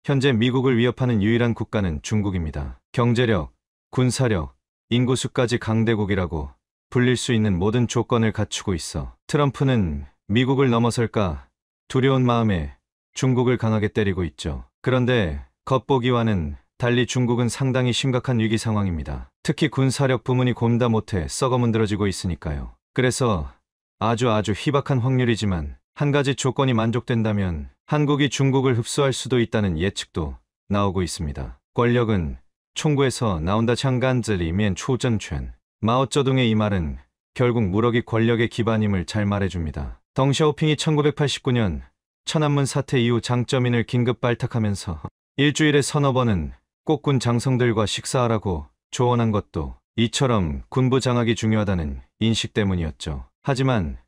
현재 미국을 위협하는 유일한 국가는 중국입니다. 경제력, 군사력, 인구수까지 강대국이라고 불릴 수 있는 모든 조건을 갖추고 있어 트럼프는 미국을 넘어설까 두려운 마음에 중국을 강하게 때리고 있죠. 그런데 겉보기와는 달리 중국은 상당히 심각한 위기 상황입니다. 특히 군사력 부문이 곰다 못해 썩어 문드러지고 있으니까요. 그래서 아주 희박한 확률이지만 한 가지 조건이 만족된다면 한국이 중국을 흡수할 수도 있다는 예측도 나오고 있습니다. 권력은 총구에서 나온다. 장간즈리면 초전权. 마오쩌둥의 이 말은 결국 무력이 권력의 기반임을 잘 말해줍니다. 덩샤오핑이 1989년 천안문 사태 이후 장쩌민을 긴급 발탁하면서 일주일에 서너 번은 꼭 군 장성들과 식사하라고 조언한 것도 이처럼 군부 장악이 중요하다는 인식 때문이었죠. 하지만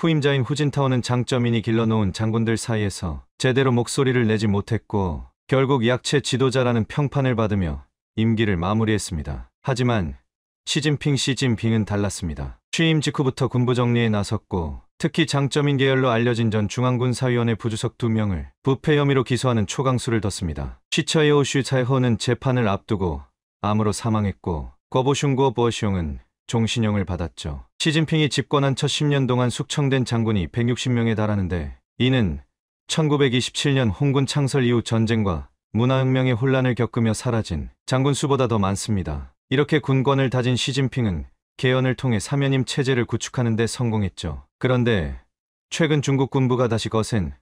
후임자인 후진타오는 장쩌민이 길러놓은 장군들 사이에서 제대로 목소리를 내지 못했고 결국 약체 지도자라는 평판을 받으며 임기를 마무리했습니다. 하지만 시진핑은 달랐습니다. 취임 직후부터 군부 정리에 나섰고 특히 장쩌민 계열로 알려진 전 중앙군사위원회 부주석 2명을 부패 혐의로 기소하는 초강수를 뒀습니다. 시처에오 슈차이호는 재판을 앞두고 암으로 사망했고 거보슝고 버시용은 종신형을 받았죠. 시진핑이 집권한 첫 10년 동안 숙청된 장군이 160명에 달하는데 이는 1927년 홍군 창설 이후 전쟁과 문화혁명의 혼란을 겪으며 사라진 장군 수보다 더 많습니다. 이렇게 군권을 다진 시진핑은 개헌을 통해 사면임 체제를 구축하는 데 성공했죠. 그런데 최근 중국 군부가 다시 거센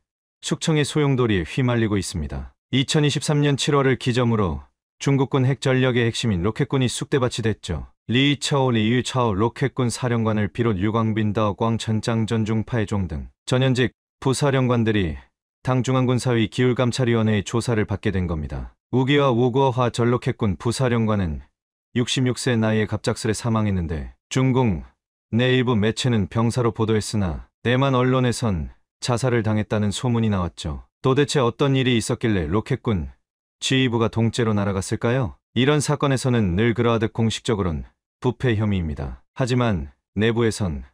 숙청의 소용돌이에 휘말리고 있습니다. 2023년 7월을 기점으로 중국군 핵전력의 핵심인 로켓군이 쑥대밭이 됐죠. 리유차오 로켓군 사령관을 비롯 유광빈다오 광천장 전중파해종 등 전현직 부사령관들이 당 중앙군사위 기율감찰위원회의 조사를 받게 된 겁니다. 우기와 우구어화 전 로켓군 부사령관은 66세 나이에 갑작스레 사망했는데 중국 내 일부 매체는 병사로 보도했으나 대만 언론에선 자살을 당했다는 소문이 나왔죠. 도대체 어떤 일이 있었길래 로켓군 지휘부가 동째로 날아갔을까요? 이런 사건에서는 늘 그러하듯 공식적으론 부패 혐의입니다. 하지만 내부에선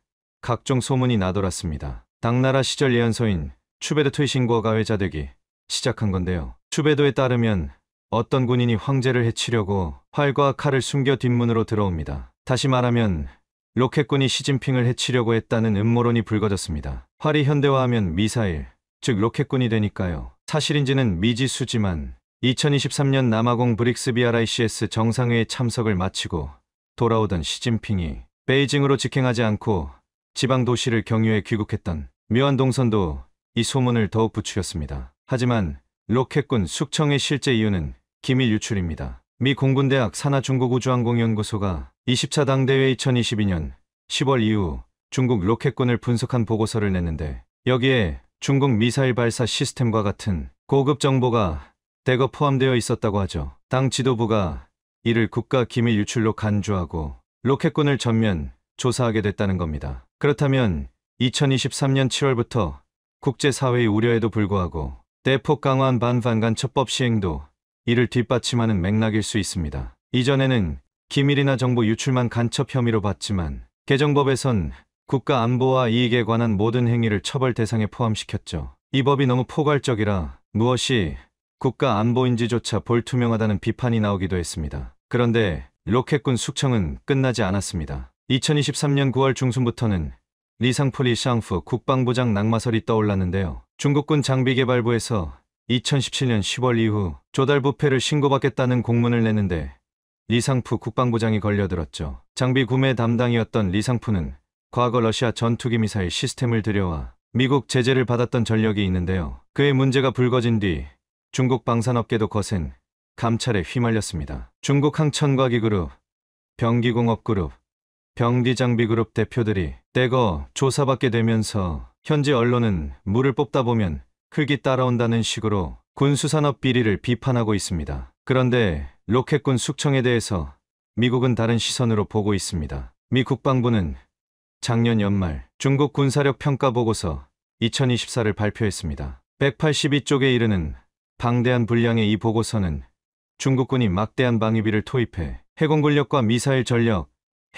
각종 소문이 나돌았습니다. 당나라 시절 예언서인 추베드 투이신고가 회자되기 시작한 건데요. 추베도에 따르면 어떤 군인이 황제를 해치려고 활과 칼을 숨겨 뒷문으로 들어옵니다. 다시 말하면 로켓군이 시진핑을 해치려고 했다는 음모론이 불거졌습니다. 활이 현대화하면 미사일, 즉 로켓군이 되니까요. 사실인지는 미지수지만 2023년 남아공 브릭스 BRICS 정상회의 참석을 마치고 돌아오던 시진핑이 베이징으로 직행하지 않고 지방 도시를 경유해 귀국했던 묘한 동선도 이 소문을 더욱 부추겼습니다. 하지만 로켓군 숙청의 실제 이유는 기밀 유출입니다. 미 공군대학 산하중국우주항공연구소가 20차 당대회 2022년 10월 이후 중국 로켓군을 분석한 보고서를 냈는데 여기에 중국 미사일 발사 시스템과 같은 고급 정보가 대거 포함되어 있었다고 하죠. 당 지도부가 이를 국가 기밀 유출로 간주하고 로켓군을 전면 조사하게 됐다는 겁니다. 그렇다면 2023년 7월부터 국제사회의 우려에도 불구하고 대폭 강화한 반반간 첩법 시행도 이를 뒷받침하는 맥락일 수 있습니다. 이전에는 기밀이나 정보 유출만 간첩 혐의로 봤지만 개정법에선 국가 안보와 이익에 관한 모든 행위를 처벌 대상에 포함시켰죠. 이 법이 너무 포괄적이라 무엇이 국가 안보인지조차 볼투명하다는 비판이 나오기도 했습니다. 그런데 로켓군 숙청은 끝나지 않았습니다. 2023년 9월 중순부터는 리상풀 샹프 국방부장 낙마설이 떠올랐는데요. 중국군 장비개발부에서 2017년 10월 이후 조달 부패를 신고받겠다는 공문을 냈는데 리상프 국방부장이 걸려들었죠. 장비 구매 담당이었던 리상프는 과거 러시아 전투기 미사일 시스템을 들여와 미국 제재를 받았던 전력이 있는데요. 그의 문제가 불거진 뒤 중국 방산업계도 거센 감찰에 휘말렸습니다. 중국 항천과기그룹, 병기공업그룹, 병디장비그룹 대표들이 대거 조사받게 되면서 현지 언론은 물을 뽑다 보면 흙이 따라온다는 식으로 군수산업 비리를 비판하고 있습니다. 그런데 로켓군 숙청에 대해서 미국은 다른 시선으로 보고 있습니다. 미 국방부는 작년 연말 중국 군사력 평가 보고서 2024를 발표했습니다. 182쪽에 이르는 방대한 분량의 이 보고서는 중국군이 막대한 방위비를 투입해 해공 군력과 미사일 전력,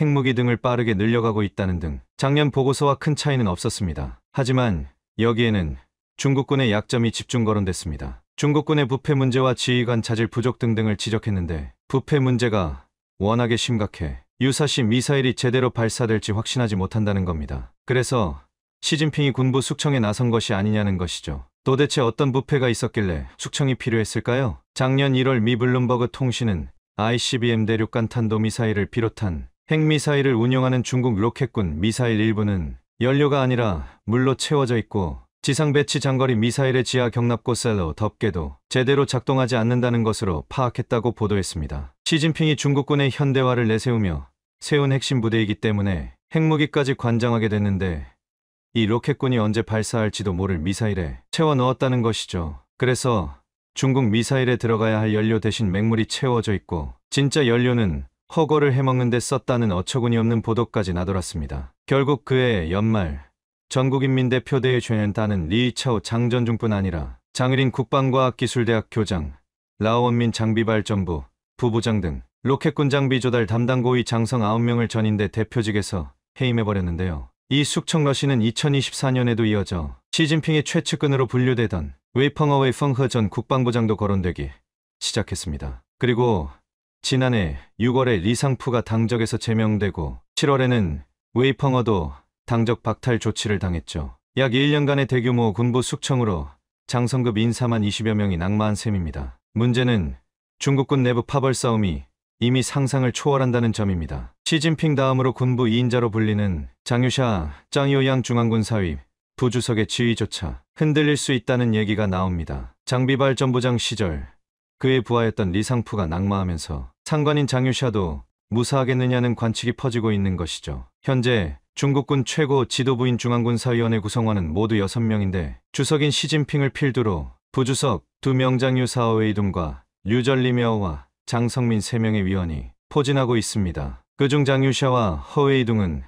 핵무기 등을 빠르게 늘려가고 있다는 등 작년 보고서와 큰 차이는 없었습니다. 하지만 여기에는 중국군의 약점이 집중 거론됐습니다. 중국군의 부패 문제와 지휘관 자질 부족 등등을 지적했는데 부패 문제가 워낙에 심각해 유사시 미사일이 제대로 발사될지 확신하지 못한다는 겁니다. 그래서 시진핑이 군부 숙청에 나선 것이 아니냐는 것이죠. 도대체 어떤 부패가 있었길래 숙청이 필요했을까요? 작년 1월 미 블룸버그 통신은 ICBM 대륙간 탄도미사일을 비롯한 핵미사일을 운용하는 중국 로켓군 미사일 일부는 연료가 아니라 물로 채워져 있고 지상 배치 장거리 미사일의 지하 경납고 셀로 덮개도 제대로 작동하지 않는다는 것으로 파악했다고 보도했습니다. 시진핑이 중국군의 현대화를 내세우며 세운 핵심 부대이기 때문에 핵무기까지 관장하게 됐는데 이 로켓군이 언제 발사할지도 모를 미사일에 채워 넣었다는 것이죠. 그래서 중국 미사일에 들어가야 할 연료 대신 맹물이 채워져 있고 진짜 연료는 허거를 해먹는 데 썼다는 어처구니 없는 보도까지 나돌았습니다. 결국 그해 연말 전국인민대표대회 주연다는 리이차오 장전중뿐 아니라 장의린 국방과학기술대학 교장, 라오원민 장비발전부 부부장 등 로켓군 장비 조달 담당 고위 장성 9명을 전인대 대표직에서 해임해버렸는데요. 이 숙청러시는 2024년에도 이어져 시진핑의 최측근으로 분류되던 웨이펑어웨이 펑허 전 국방부장도 거론되기 시작했습니다. 그리고 지난해 6월에 리상푸가 당적에서 제명되고 7월에는 웨이펑어도 당적 박탈 조치를 당했죠. 약 1년간의 대규모 군부 숙청으로 장성급 인사만 20여 명이 낙마한 셈입니다. 문제는 중국군 내부 파벌 싸움이 이미 상상을 초월한다는 점입니다. 시진핑 다음으로 군부 2인자로 불리는 장유샤, 짱이오양 중앙군 사위, 부주석의 지위조차 흔들릴 수 있다는 얘기가 나옵니다. 장비발전부장 시절 그의 부하였던 리상푸가 낙마하면서 상관인 장유샤도 무사하겠느냐는 관측이 퍼지고 있는 것이죠. 현재 중국군 최고 지도부인 중앙군 사위원회 구성원은 모두 6명인데 주석인 시진핑을 필두로 부주석 2명장 유사오웨이둥과 류전리며와 장성민 3명의 위원이 포진하고 있습니다. 그중 장유샤와 허웨이둥은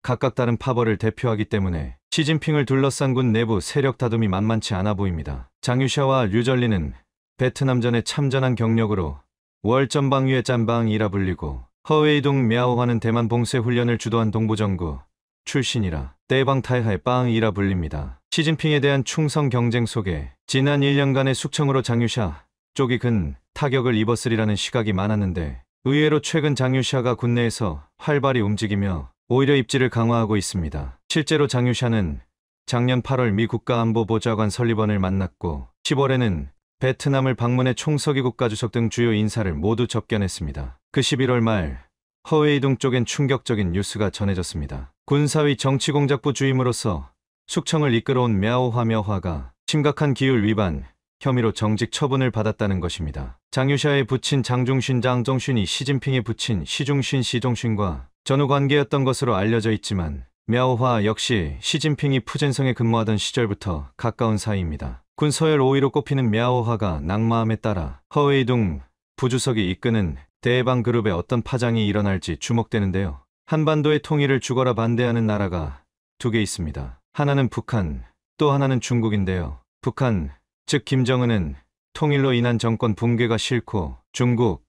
각각 다른 파벌을 대표하기 때문에 시진핑을 둘러싼 군 내부 세력 다툼이 만만치 않아 보입니다. 장유샤와 류전리는 베트남전에 참전한 경력으로 월전방위의 짬방이라 불리고 허웨이둥 мя오화는 대만 봉쇄 훈련을 주도한 동부정구 출신이라 대방타이하의 빵이라 불립니다. 시진핑에 대한 충성 경쟁 속에 지난 1년간의 숙청으로 장유샤 쪽이 큰 타격을 입었으리라는 시각이 많았는데 의외로 최근 장유샤가 군내에서 활발히 움직이며 오히려 입지를 강화하고 있습니다. 실제로 장유샤는 작년 8월 미 국가안보보좌관 설리번을 만났고 10월에는 베트남을 방문해 총서기 국가주석 등 주요 인사를 모두 접견했습니다. 그 11월 말 허웨이둥 쪽엔 충격적인 뉴스가 전해졌습니다. 군사위 정치공작부 주임으로서 숙청을 이끌어온 мя오화가 심각한 기율 위반 혐의로 정직 처분을 받았다는 것입니다. 장유샤의 부친 장중勋 장정勋이 시진핑의 부친 시중勋 시종勋과 전후 관계였던 것으로 알려져 있지만 мя오화 역시 시진핑이 푸젠성에 근무하던 시절부터 가까운 사이입니다. 군 서열 5위로 꼽히는 мя오화가 낙마함에 따라 허웨이둥 부주석이 이끄는 대방그룹에 어떤 파장이 일어날지 주목되는데요. 한반도의 통일을 죽어라 반대하는 나라가 2개 있습니다. 하나는 북한, 또 하나는 중국인데요. 북한, 즉 김정은은 통일로 인한 정권 붕괴가 싫고 중국,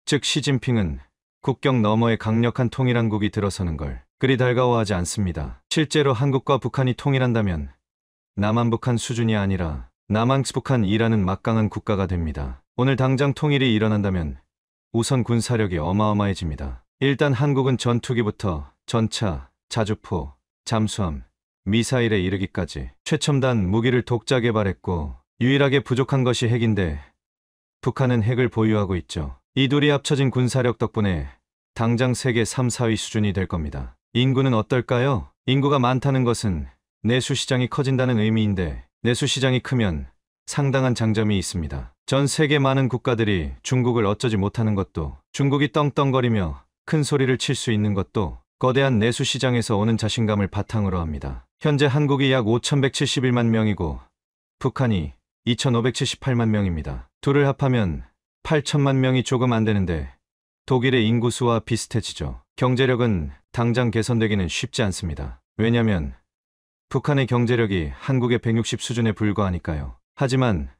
즉 시진핑은 국경 너머에 강력한 통일한국이 들어서는 걸 그리 달가워하지 않습니다. 실제로 한국과 북한이 통일한다면 남한북한 수준이 아니라 남한북한이라는 막강한 국가가 됩니다. 오늘 당장 통일이 일어난다면 우선 군사력이 어마어마해집니다. 일단 한국은 전투기부터 전차, 자주포, 잠수함, 미사일에 이르기까지 최첨단 무기를 독자 개발했고 유일하게 부족한 것이 핵인데 북한은 핵을 보유하고 있죠. 이 둘이 합쳐진 군사력 덕분에 당장 세계 3, 4위 수준이 될 겁니다. 인구는 어떨까요? 인구가 많다는 것은 내수시장이 커진다는 의미인데 내수시장이 크면 상당한 장점이 있습니다. 전 세계 많은 국가들이 중국을 어쩌지 못하는 것도 중국이 떵떵거리며 큰 소리를 칠 수 있는 것도 거대한 내수시장에서 오는 자신감을 바탕으로 합니다. 현재 한국이 약 5,171만 명이고 북한이 2,578만 명입니다. 둘을 합하면 8천만 명이 조금 안 되는데 독일의 인구수와 비슷해지죠. 경제력은 당장 개선되기는 쉽지 않습니다. 왜냐면 북한의 경제력이 한국의 160 수준에 불과하니까요. 하지만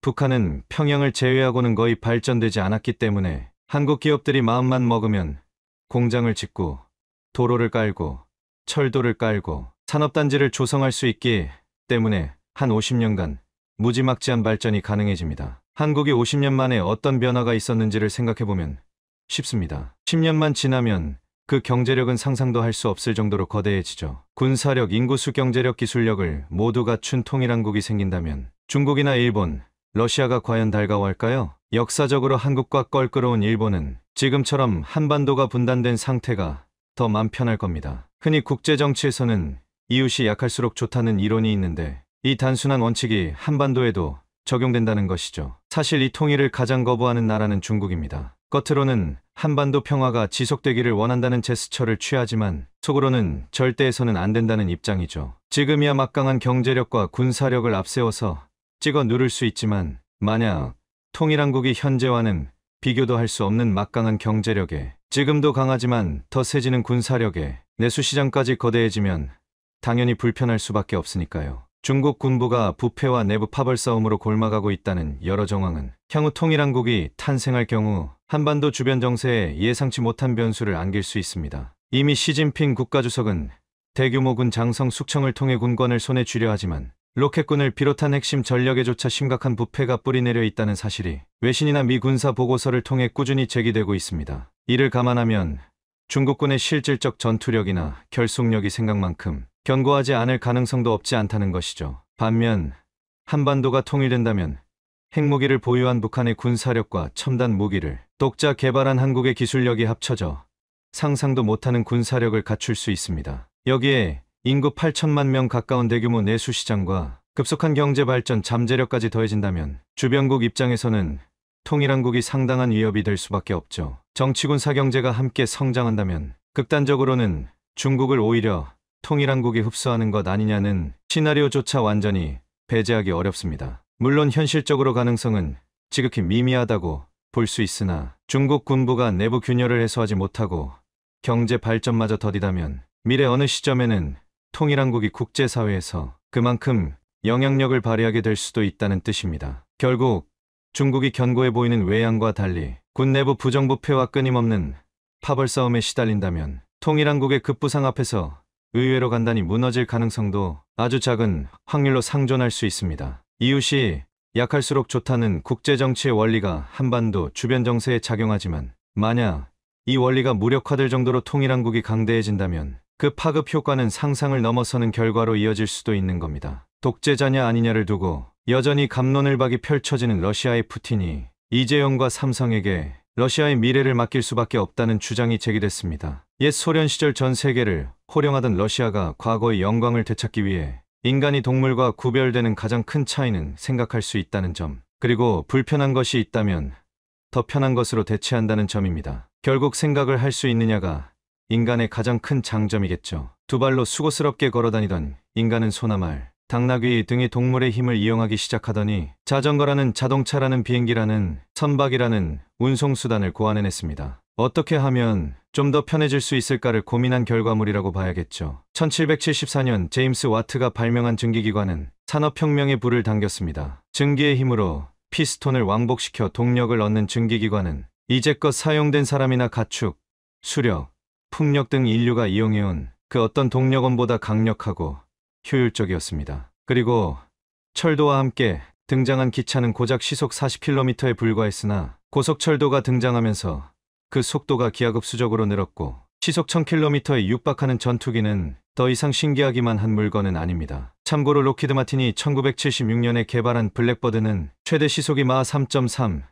북한은 평양을 제외하고는 거의 발전되지 않았기 때문에 한국 기업들이 마음만 먹으면 공장을 짓고 도로를 깔고 철도를 깔고 산업단지를 조성할 수 있기 때문에 한 50년간 무지막지한 발전이 가능해집니다. 한국이 50년 만에 어떤 변화가 있었는지를 생각해보면 쉽습니다. 10년만 지나면 그 경제력은 상상도 할 수 없을 정도로 거대해지죠. 군사력, 인구수, 경제력, 기술력을 모두 갖춘 통일한국이 생긴다면 중국이나 일본, 러시아가 과연 달가워할까요? 역사적으로 한국과 껄끄러운 일본은 지금처럼 한반도가 분단된 상태가 더 맘 편할 겁니다. 흔히 국제정치에서는 이웃이 약할수록 좋다는 이론이 있는데 이 단순한 원칙이 한반도에도 적용된다는 것이죠. 사실 이 통일을 가장 거부하는 나라는 중국입니다. 겉으로는 한반도 평화가 지속되기를 원한다는 제스처를 취하지만 속으로는 절대 해서는 안 된다는 입장이죠. 지금이야 막강한 경제력과 군사력을 앞세워서 찍어 누를 수 있지만 만약 통일한국이 현재와는 비교도 할 수 없는 막강한 경제력에 지금도 강하지만 더 세지는 군사력에 내수시장까지 거대해지면 당연히 불편할 수밖에 없으니까요. 중국 군부가 부패와 내부 파벌 싸움으로 골마가고 있다는 여러 정황은 향후 통일한국이 탄생할 경우 한반도 주변 정세에 예상치 못한 변수를 안길 수 있습니다. 이미 시진핑 국가주석은 대규모 군 장성 숙청을 통해 군권을 손에 쥐려 하지만 로켓군을 비롯한 핵심 전력에조차 심각한 부패가 뿌리내려 있다는 사실이 외신이나 미 군사 보고서를 통해 꾸준히 제기되고 있습니다. 이를 감안하면 중국군의 실질적 전투력이나 결속력이 생각만큼 견고하지 않을 가능성도 없지 않다는 것이죠. 반면 한반도가 통일된다면 핵무기를 보유한 북한의 군사력과 첨단 무기를 독자 개발한 한국의 기술력이 합쳐져 상상도 못하는 군사력을 갖출 수 있습니다. 여기에 인구 8천만 명 가까운 대규모 내수시장과 급속한 경제 발전, 잠재력까지 더해진다면 주변국 입장에서는 통일한국이 상당한 위협이 될 수밖에 없죠. 정치군 사경제가 함께 성장한다면 극단적으로는 중국을 오히려 통일한국이 흡수하는 것 아니냐는 시나리오조차 완전히 배제하기 어렵습니다. 물론 현실적으로 가능성은 지극히 미미하다고 볼 수 있으나 중국 군부가 내부 균열을 해소하지 못하고 경제 발전마저 더디다면 미래 어느 시점에는 통일한국이 국제사회에서 그만큼 영향력을 발휘하게 될 수도 있다는 뜻입니다. 결국 중국이 견고해 보이는 외양과 달리 군 내부 부정부패와 끊임없는 파벌 싸움에 시달린다면 통일한국의 급부상 앞에서 의외로 간단히 무너질 가능성도 아주 작은 확률로 상존할 수 있습니다. 이웃이 약할수록 좋다는 국제정치의 원리가 한반도 주변 정세에 작용하지만 만약 이 원리가 무력화될 정도로 통일한국이 강대해진다면 그 파급 효과는 상상을 넘어서는 결과로 이어질 수도 있는 겁니다. 독재자냐 아니냐를 두고 여전히 갑론을박이 펼쳐지는 러시아의 푸틴이 이재용과 삼성에게 러시아의 미래를 맡길 수밖에 없다는 주장이 제기됐습니다. 옛 소련 시절 전 세계를 호령하던 러시아가 과거의 영광을 되찾기 위해 인간이 동물과 구별되는 가장 큰 차이는 생각할 수 있다는 점, 그리고 불편한 것이 있다면 더 편한 것으로 대체한다는 점입니다. 결국 생각을 할 수 있느냐가 인간의 가장 큰 장점이겠죠. 두 발로 수고스럽게 걸어다니던 인간은 소나말, 당나귀 등의 동물의 힘을 이용하기 시작하더니 자전거라는 자동차라는 비행기라는 선박이라는 운송수단을 고안해냈습니다. 어떻게 하면 좀 더 편해질 수 있을까를 고민한 결과물이라고 봐야겠죠. 1774년 제임스 와트가 발명한 증기기관은 산업혁명의 불을 당겼습니다. 증기의 힘으로 피스톤을 왕복시켜 동력을 얻는 증기기관은 이제껏 사용된 사람이나 가축, 수력, 풍력 등 인류가 이용해온 그 어떤 동력원보다 강력하고 효율적이었습니다. 그리고 철도와 함께 등장한 기차는 고작 시속 40km에 불과했으나 고속철도가 등장하면서 그 속도가 기하급수적으로 늘었고 시속 1000km에 육박하는 전투기는 더 이상 신기하기만 한 물건은 아닙니다. 참고로 록히드 마틴이 1976년에 개발한 블랙버드는 최대 시속이 마하 3.3,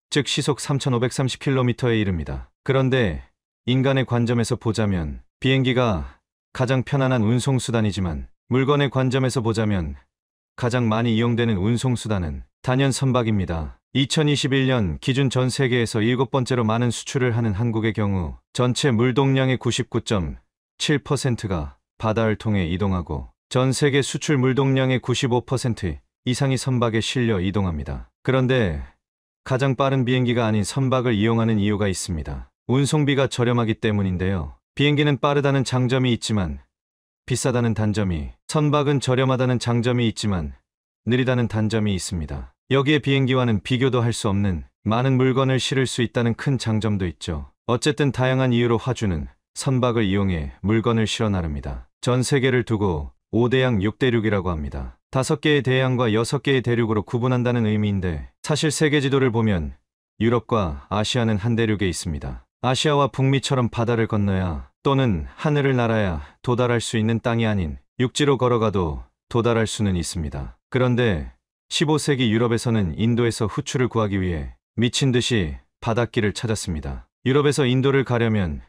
즉 시속 3530km에 이릅니다. 그런데 인간의 관점에서 보자면 비행기가 가장 편안한 운송수단이지만 물건의 관점에서 보자면 가장 많이 이용되는 운송수단은 단연 선박입니다. 2021년 기준 전 세계에서 7번째로 많은 수출을 하는 한국의 경우 전체 물동량의 99.7%가 바다를 통해 이동하고 전 세계 수출 물동량의 95% 이상이 선박에 실려 이동합니다. 그런데 가장 빠른 비행기가 아닌 선박을 이용하는 이유가 있습니다. 운송비가 저렴하기 때문인데요. 비행기는 빠르다는 장점이 있지만 비싸다는 단점이, 선박은 저렴하다는 장점이 있지만 느리다는 단점이 있습니다. 여기에 비행기와는 비교도 할 수 없는 많은 물건을 실을 수 있다는 큰 장점도 있죠. 어쨌든 다양한 이유로 화주는 선박을 이용해 물건을 실어 나릅니다. 전 세계를 두고 5대양 6대륙이라고 합니다. 5개의 대양과 6개의 대륙으로 구분한다는 의미인데 사실 세계 지도를 보면 유럽과 아시아는 한 대륙에 있습니다. 아시아와 북미처럼 바다를 건너야 또는 하늘을 날아야 도달할 수 있는 땅이 아닌 육지로 걸어가도 도달할 수는 있습니다. 그런데 15세기 유럽에서는 인도에서 후추를 구하기 위해 미친 듯이 바닷길을 찾았습니다. 유럽에서 인도를 가려면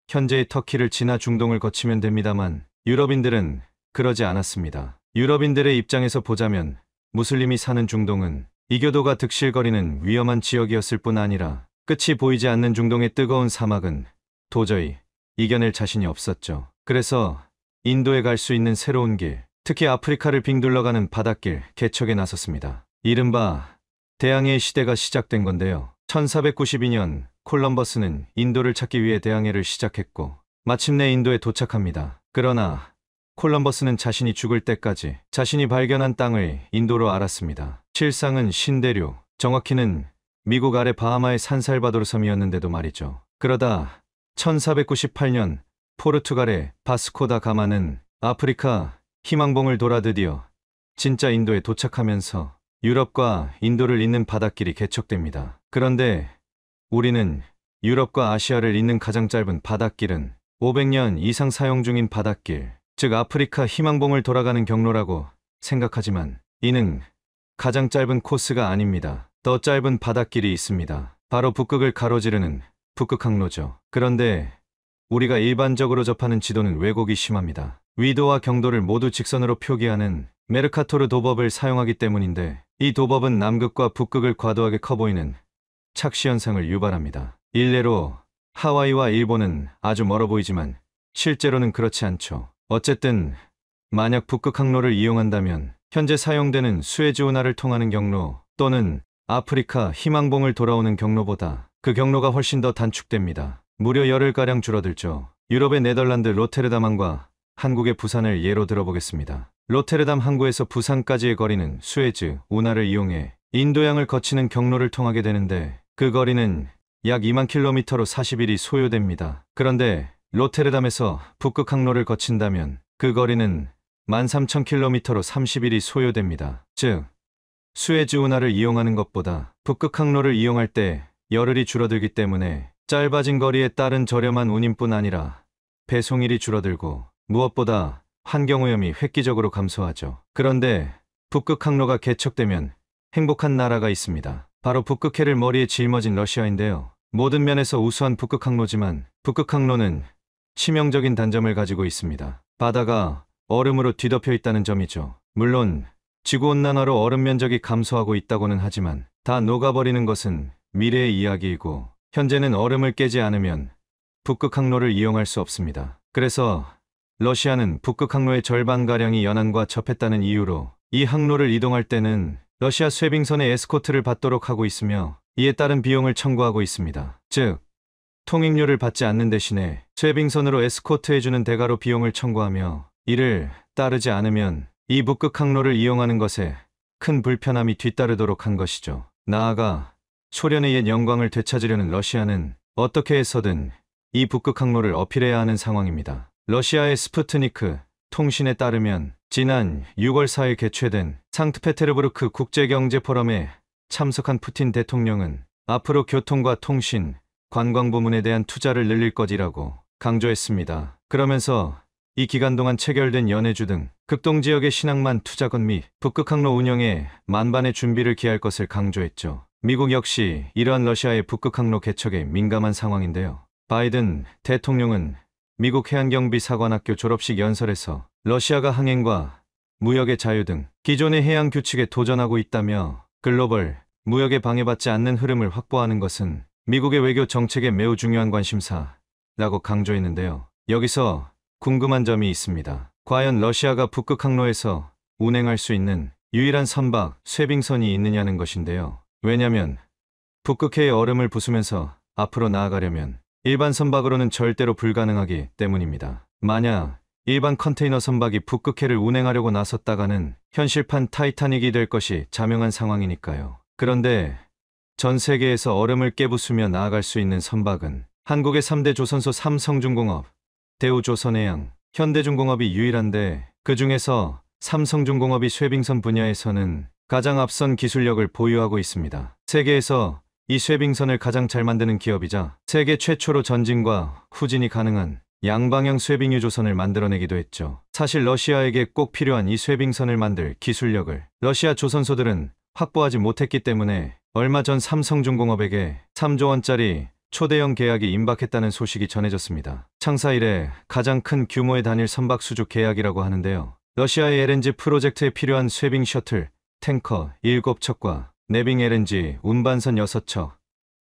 현재의 터키를 지나 중동을 거치면 됩니다만 유럽인들은 그러지 않았습니다. 유럽인들의 입장에서 보자면 무슬림이 사는 중동은 이교도가 득실거리는 위험한 지역이었을 뿐 아니라 끝이 보이지 않는 중동의 뜨거운 사막은 도저히 이겨낼 자신이 없었죠. 그래서 인도에 갈 수 있는 새로운 길, 특히 아프리카를 빙 둘러가는 바닷길 개척에 나섰습니다. 이른바 대항해 시대가 시작된 건데요. 1492년 콜럼버스는 인도를 찾기 위해 대항해를 시작했고 마침내 인도에 도착합니다. 그러나 콜럼버스는 자신이 죽을 때까지 자신이 발견한 땅을 인도로 알았습니다. 실상은 신대륙, 정확히는 미국 아래 바하마의 산살바도르 섬이었는데도 말이죠. 그러다 1498년 포르투갈의 바스코다 가마는 아프리카 희망봉을 돌아 드디어 진짜 인도에 도착하면서 유럽과 인도를 잇는 바닷길이 개척됩니다. 그런데 우리는 유럽과 아시아를 잇는 가장 짧은 바닷길은 500년 이상 사용 중인 바닷길, 즉 아프리카 희망봉을 돌아가는 경로라고 생각하지만 이는 가장 짧은 코스가 아닙니다. 더 짧은 바닷길이 있습니다. 바로 북극을 가로지르는 북극항로죠. 그런데 우리가 일반적으로 접하는 지도는 왜곡이 심합니다. 위도와 경도를 모두 직선으로 표기하는 메르카토르 도법을 사용하기 때문인데 이 도법은 남극과 북극을 과도하게 커 보이는 착시 현상을 유발합니다. 일례로 하와이와 일본은 아주 멀어 보이지만 실제로는 그렇지 않죠. 어쨌든 만약 북극 항로를 이용한다면 현재 사용되는 수에즈 운하를 통하는 경로 또는 아프리카 희망봉을 돌아오는 경로보다 그 경로가 훨씬 더 단축됩니다. 무려 열흘가량 줄어들죠. 유럽의 네덜란드 로테르담항과 한국의 부산을 예로 들어보겠습니다. 로테르담 항구에서 부산까지의 거리는 수에즈 운하를 이용해 인도양을 거치는 경로를 통하게 되는데 그 거리는 약 2만 킬로미터로 40일이 소요됩니다. 그런데 로테르담에서 북극 항로를 거친다면 그 거리는 13,000킬로미터로 30일이 소요됩니다. 즉, 수에즈 운하를 이용하는 것보다 북극 항로를 이용할 때 열흘이 줄어들기 때문에 짧아진 거리에 따른 저렴한 운임뿐 아니라 배송일이 줄어들고 무엇보다 환경오염이 획기적으로 감소하죠. 그런데 북극 항로가 개척되면 행복한 나라가 있습니다. 바로 북극해를 머리에 짊어진 러시아인데요. 모든 면에서 우수한 북극 항로지만 북극 항로는 치명적인 단점을 가지고 있습니다. 바다가 얼음으로 뒤덮여 있다는 점이죠. 물론 지구온난화로 얼음 면적이 감소하고 있다고는 하지만 다 녹아버리는 것은 미래의 이야기이고 현재는 얼음을 깨지 않으면 북극 항로를 이용할 수 없습니다. 그래서 러시아는 북극 항로의 절반가량이 연안과 접했다는 이유로 이 항로를 이동할 때는 러시아 쇄빙선의 에스코트를 받도록 하고 있으며 이에 따른 비용을 청구하고 있습니다. 즉, 통행료를 받지 않는 대신에 쇄빙선으로 에스코트해주는 대가로 비용을 청구하며 이를 따르지 않으면 이 북극 항로를 이용하는 것에 큰 불편함이 뒤따르도록 한 것이죠. 나아가 소련의 옛 영광을 되찾으려는 러시아는 어떻게 해서든 이 북극 항로를 어필해야 하는 상황입니다. 러시아의 스푸트니크 통신에 따르면 지난 6월 4일 개최된 상트페테르부르크 국제경제 포럼에 참석한 푸틴 대통령은 앞으로 교통과 통신, 관광 부문에 대한 투자를 늘릴 것이라고 강조했습니다. 그러면서 이 기간 동안 체결된 연해주 등 극동지역의 신항만 투자건 및 북극항로 운영에 만반의 준비를 기할 것을 강조했죠. 미국 역시 이러한 러시아의 북극항로 개척에 민감한 상황인데요. 바이든 대통령은 미국 해안경비사관학교 졸업식 연설에서 러시아가 항행과 무역의 자유 등 기존의 해양 규칙에 도전하고 있다며 글로벌 무역에 방해받지 않는 흐름을 확보하는 것은 미국의 외교 정책에 매우 중요한 관심사라고 강조했는데요. 여기서 궁금한 점이 있습니다. 과연 러시아가 북극 항로에서 운행할 수 있는 유일한 선박, 쇄빙선이 있느냐는 것인데요. 왜냐면 북극해의 얼음을 부수면서 앞으로 나아가려면 일반 선박으로는 절대로 불가능하기 때문입니다. 만약 일반 컨테이너 선박이 북극해를 운행하려고 나섰다가는 현실판 타이타닉이 될 것이 자명한 상황이니까요. 그런데 전 세계에서 얼음을 깨부수며 나아갈 수 있는 선박은 한국의 3대 조선소 삼성중공업, 대우조선해양, 현대중공업이 유일한데 그 중에서 삼성중공업이 쇠빙선 분야에서는 가장 앞선 기술력을 보유하고 있습니다. 세계에서 이 쇠빙선을 가장 잘 만드는 기업이자 세계 최초로 전진과 후진이 가능한 양방향 쇠빙유 조선을 만들어내기도 했죠. 사실 러시아에게 꼭 필요한 이 쇠빙선을 만들 기술력을 러시아 조선소들은 확보하지 못했기 때문에 얼마 전 삼성중공업에게 3조 원짜리 초대형 계약이 임박했다는 소식이 전해졌습니다. 창사 이래 가장 큰 규모의 단일 선박 수주 계약이라고 하는데요. 러시아의 LNG 프로젝트에 필요한 쇠빙 셔틀, 탱커 7척과 내빙 LNG 운반선 6척,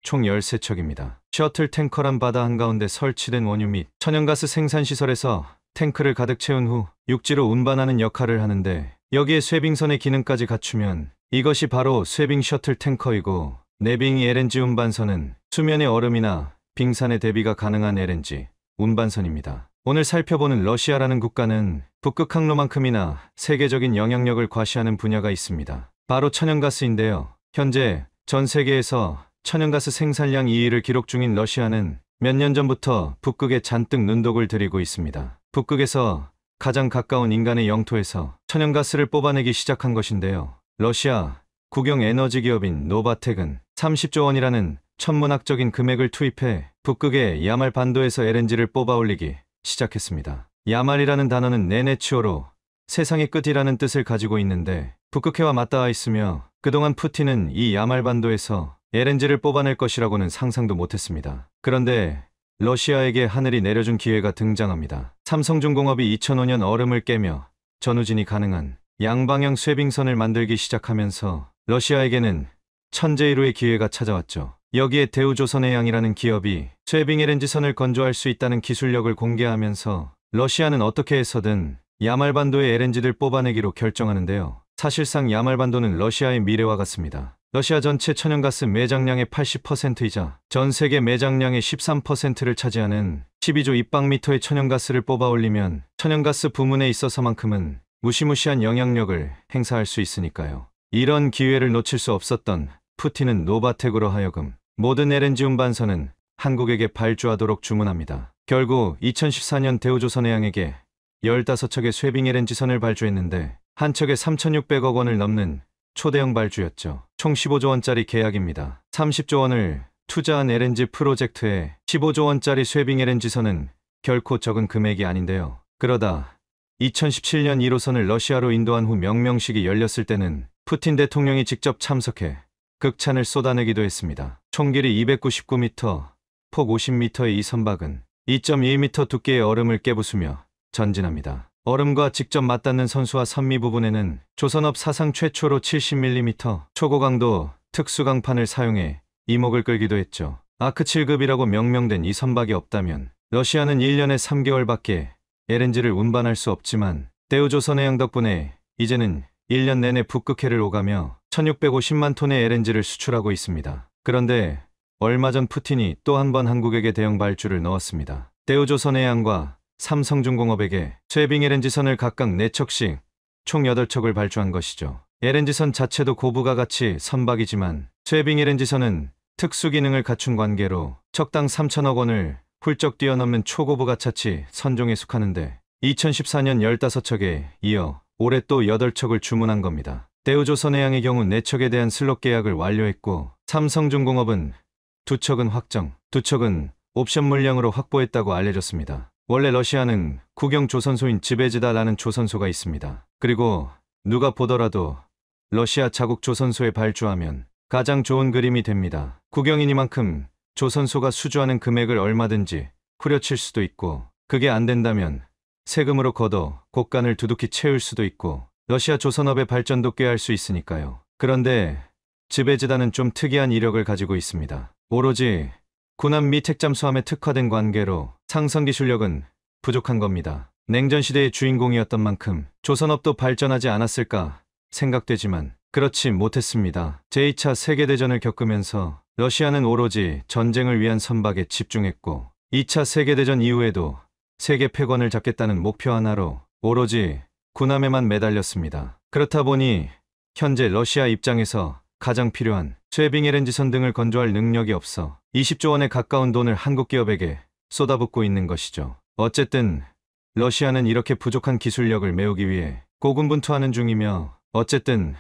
총 13척입니다. 셔틀 탱커란 바다 한가운데 설치된 원유 및 천연가스 생산시설에서 탱크를 가득 채운 후 육지로 운반하는 역할을 하는데 여기에 쇠빙선의 기능까지 갖추면 이것이 바로 쇠빙 셔틀 탱커이고 내빙 LNG 운반선은 수면의 얼음이나 빙산의 대비가 가능한 LNG 운반선입니다. 오늘 살펴보는 러시아라는 국가는 북극 항로만큼이나 세계적인 영향력을 과시하는 분야가 있습니다. 바로 천연가스인데요. 현재 전 세계에서 천연가스 생산량 2위를 기록 중인 러시아는 몇 년 전부터 북극에 잔뜩 눈독을 들이고 있습니다. 북극에서 가장 가까운 인간의 영토에서 천연가스를 뽑아내기 시작한 것인데요. 러시아 국영 에너지 기업인 노바텍은 30조 원이라는 천문학적인 금액을 투입해 북극의 야말 반도에서 LNG를 뽑아 올리기 시작했습니다. 야말이라는 단어는 네네치오로 세상의 끝이라는 뜻을 가지고 있는데 북극해와 맞닿아 있으며 그동안 푸틴은 이 야말 반도에서 LNG를 뽑아낼 것이라고는 상상도 못했습니다. 그런데 러시아에게 하늘이 내려준 기회가 등장합니다. 삼성중공업이 2005년 얼음을 깨며 전후진이 가능한 양방향 쇠빙선을 만들기 시작하면서 러시아에게는 천재일우의 기회가 찾아왔죠. 여기에 대우조선해양이라는 기업이 쇠빙 LNG선을 건조할 수 있다는 기술력을 공개하면서 러시아는 어떻게 해서든 야말반도의 LNG를 뽑아내기로 결정하는데요. 사실상 야말반도는 러시아의 미래와 같습니다. 러시아 전체 천연가스 매장량의 80%이자 전 세계 매장량의 13%를 차지하는 12조 입방미터의 천연가스를 뽑아 올리면 천연가스 부문에 있어서만큼은 무시무시한 영향력을 행사할 수 있으니까요. 이런 기회를 놓칠 수 없었던 푸틴은 노바텍으로 하여금 모든 LNG 운반선은 한국에게 발주하도록 주문합니다. 결국 2014년 대우조선해양에게 15척의 쇠빙 LNG선을 발주했는데 한 척에 3,600억 원을 넘는 초대형 발주였죠. 총 15조 원짜리 계약입니다. 30조 원을 투자한 LNG 프로젝트에 15조 원짜리 쇠빙 LNG선은 결코 적은 금액이 아닌데요. 그러다 2017년 1호선을 러시아로 인도한 후 명명식이 열렸을 때는 푸틴 대통령이 직접 참석해 극찬을 쏟아내기도 했습니다. 총 길이 299m, 폭 50m의 이 선박은 2.1m 두께의 얼음을 깨부수며 전진합니다. 얼음과 직접 맞닿는 선수와 선미 부분에는 조선업 사상 최초로 70mm 초고강도 특수강판을 사용해 이목을 끌기도 했죠. 아크 7급이라고 명명된 이 선박이 없다면 러시아는 1년에 3개월밖에 LNG를 운반할 수 없지만 대우조선해양 덕분에 이제는 1년 내내 북극해를 오가며 1650만 톤의 LNG를 수출하고 있습니다. 그런데 얼마 전 푸틴이 또 한 번 한국에게 대형 발주를 넣었습니다. 대우조선해양과 삼성중공업에게 쇠빙 LNG선을 각각 4척씩 총 8척을 발주한 것이죠. LNG선 자체도 고부가 가치 선박이지만 쇠빙 LNG선은 특수 기능을 갖춘 관계로 척당 3천억 원을 훌쩍 뛰어넘는 초고부가 차치 선종에 속하는데 2014년 15척에 이어 올해 또 8척을 주문한 겁니다. 대우조선해양의 경우 4척에 대한 슬롯 계약을 완료했고 삼성중공업은 2척은 확정, 2척은 옵션 물량으로 확보했다고 알려졌습니다. 원래 러시아는 국영 조선소인 즈베즈다라는 조선소가 있습니다. 그리고 누가 보더라도 러시아 자국 조선소에 발주하면 가장 좋은 그림이 됩니다. 국영이니만큼 조선소가 수주하는 금액을 얼마든지 후려칠 수도 있고 그게 안 된다면 세금으로 걷어 곳간을 두둑히 채울 수도 있고 러시아 조선업의 발전도 꾀할 수 있으니까요. 그런데 즈베즈다는 좀 특이한 이력을 가지고 있습니다. 오로지 군함 및 핵잠수함에 특화된 관계로 상선 기술력은 부족한 겁니다. 냉전시대의 주인공이었던 만큼 조선업도 발전하지 않았을까 생각되지만 그렇지 못했습니다. 제2차 세계대전을 겪으면서 러시아는 오로지 전쟁을 위한 선박에 집중했고 2차 세계대전 이후에도 세계 패권을 잡겠다는 목표 하나로 오로지 군함에만 매달렸습니다. 그렇다 보니 현재 러시아 입장에서 가장 필요한 쇠빙 LNG선 등을 건조할 능력이 없어 20조 원에 가까운 돈을 한국 기업에게 쏟아붓고 있는 것이죠. 어쨌든 러시아는 이렇게 부족한 기술력을 메우기 위해 고군분투하는 중이며 어쨌든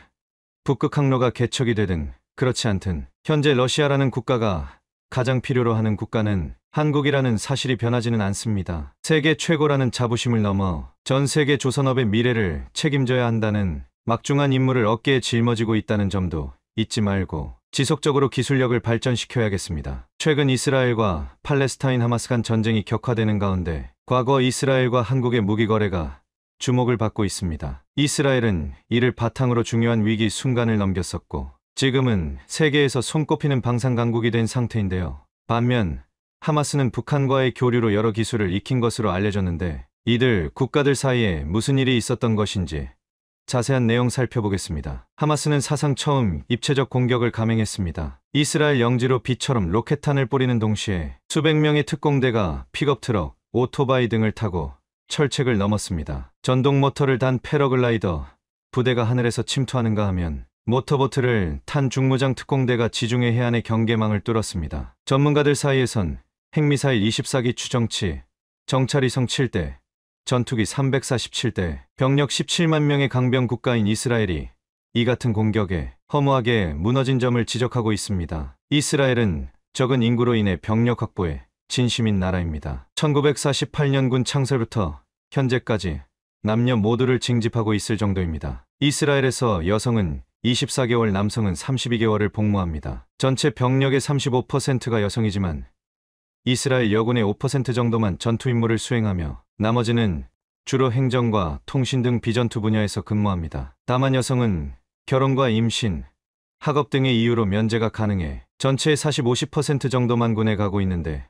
북극 항로가 개척이 되든 그렇지 않든 현재 러시아라는 국가가 가장 필요로 하는 국가는 한국이라는 사실이 변하지는 않습니다. 세계 최고라는 자부심을 넘어 전 세계 조선업의 미래를 책임져야 한다는 막중한 임무를 어깨에 짊어지고 있다는 점도 잊지 말고 지속적으로 기술력을 발전시켜야겠습니다. 최근 이스라엘과 팔레스타인 하마스 간 전쟁이 격화되는 가운데 과거 이스라엘과 한국의 무기 거래가 주목을 받고 있습니다. 이스라엘은 이를 바탕으로 중요한 위기 순간을 넘겼었고 지금은 세계에서 손꼽히는 방산 강국이 된 상태인데요. 반면 하마스는 북한과의 교류로 여러 기술을 익힌 것으로 알려졌는데 이들 국가들 사이에 무슨 일이 있었던 것인지 자세한 내용 살펴보겠습니다. 하마스는 사상 처음 입체적 공격을 감행했습니다. 이스라엘 영지로 비처럼 로켓탄을 뿌리는 동시에 수백 명의 특공대가 픽업트럭, 오토바이 등을 타고 철책을 넘었습니다. 전동 모터를 단 패러글라이더 부대가 하늘에서 침투하는가 하면 모터보트를 탄 중무장 특공대가 지중해 해안의 경계망을 뚫었습니다. 전문가들 사이에선 핵미사일 24기 추정치, 정찰위성 7대, 전투기 347대, 병력 17만 명의 강병 국가인 이스라엘이 이 같은 공격에 허무하게 무너진 점을 지적하고 있습니다. 이스라엘은 적은 인구로 인해 병력 확보에 진심인 나라입니다. 1948년 군 창설부터 현재까지 남녀 모두를 징집하고 있을 정도입니다. 이스라엘에서 여성은 24개월, 남성은 32개월을 복무합니다. 전체 병력의 35%가 여성이지만 이스라엘 여군의 5% 정도만 전투 임무를 수행하며 나머지는 주로 행정과 통신 등 비전투 분야에서 근무합니다. 다만 여성은 결혼과 임신, 학업 등의 이유로 면제가 가능해 전체의 40-50% 정도만 군에 가고 있는데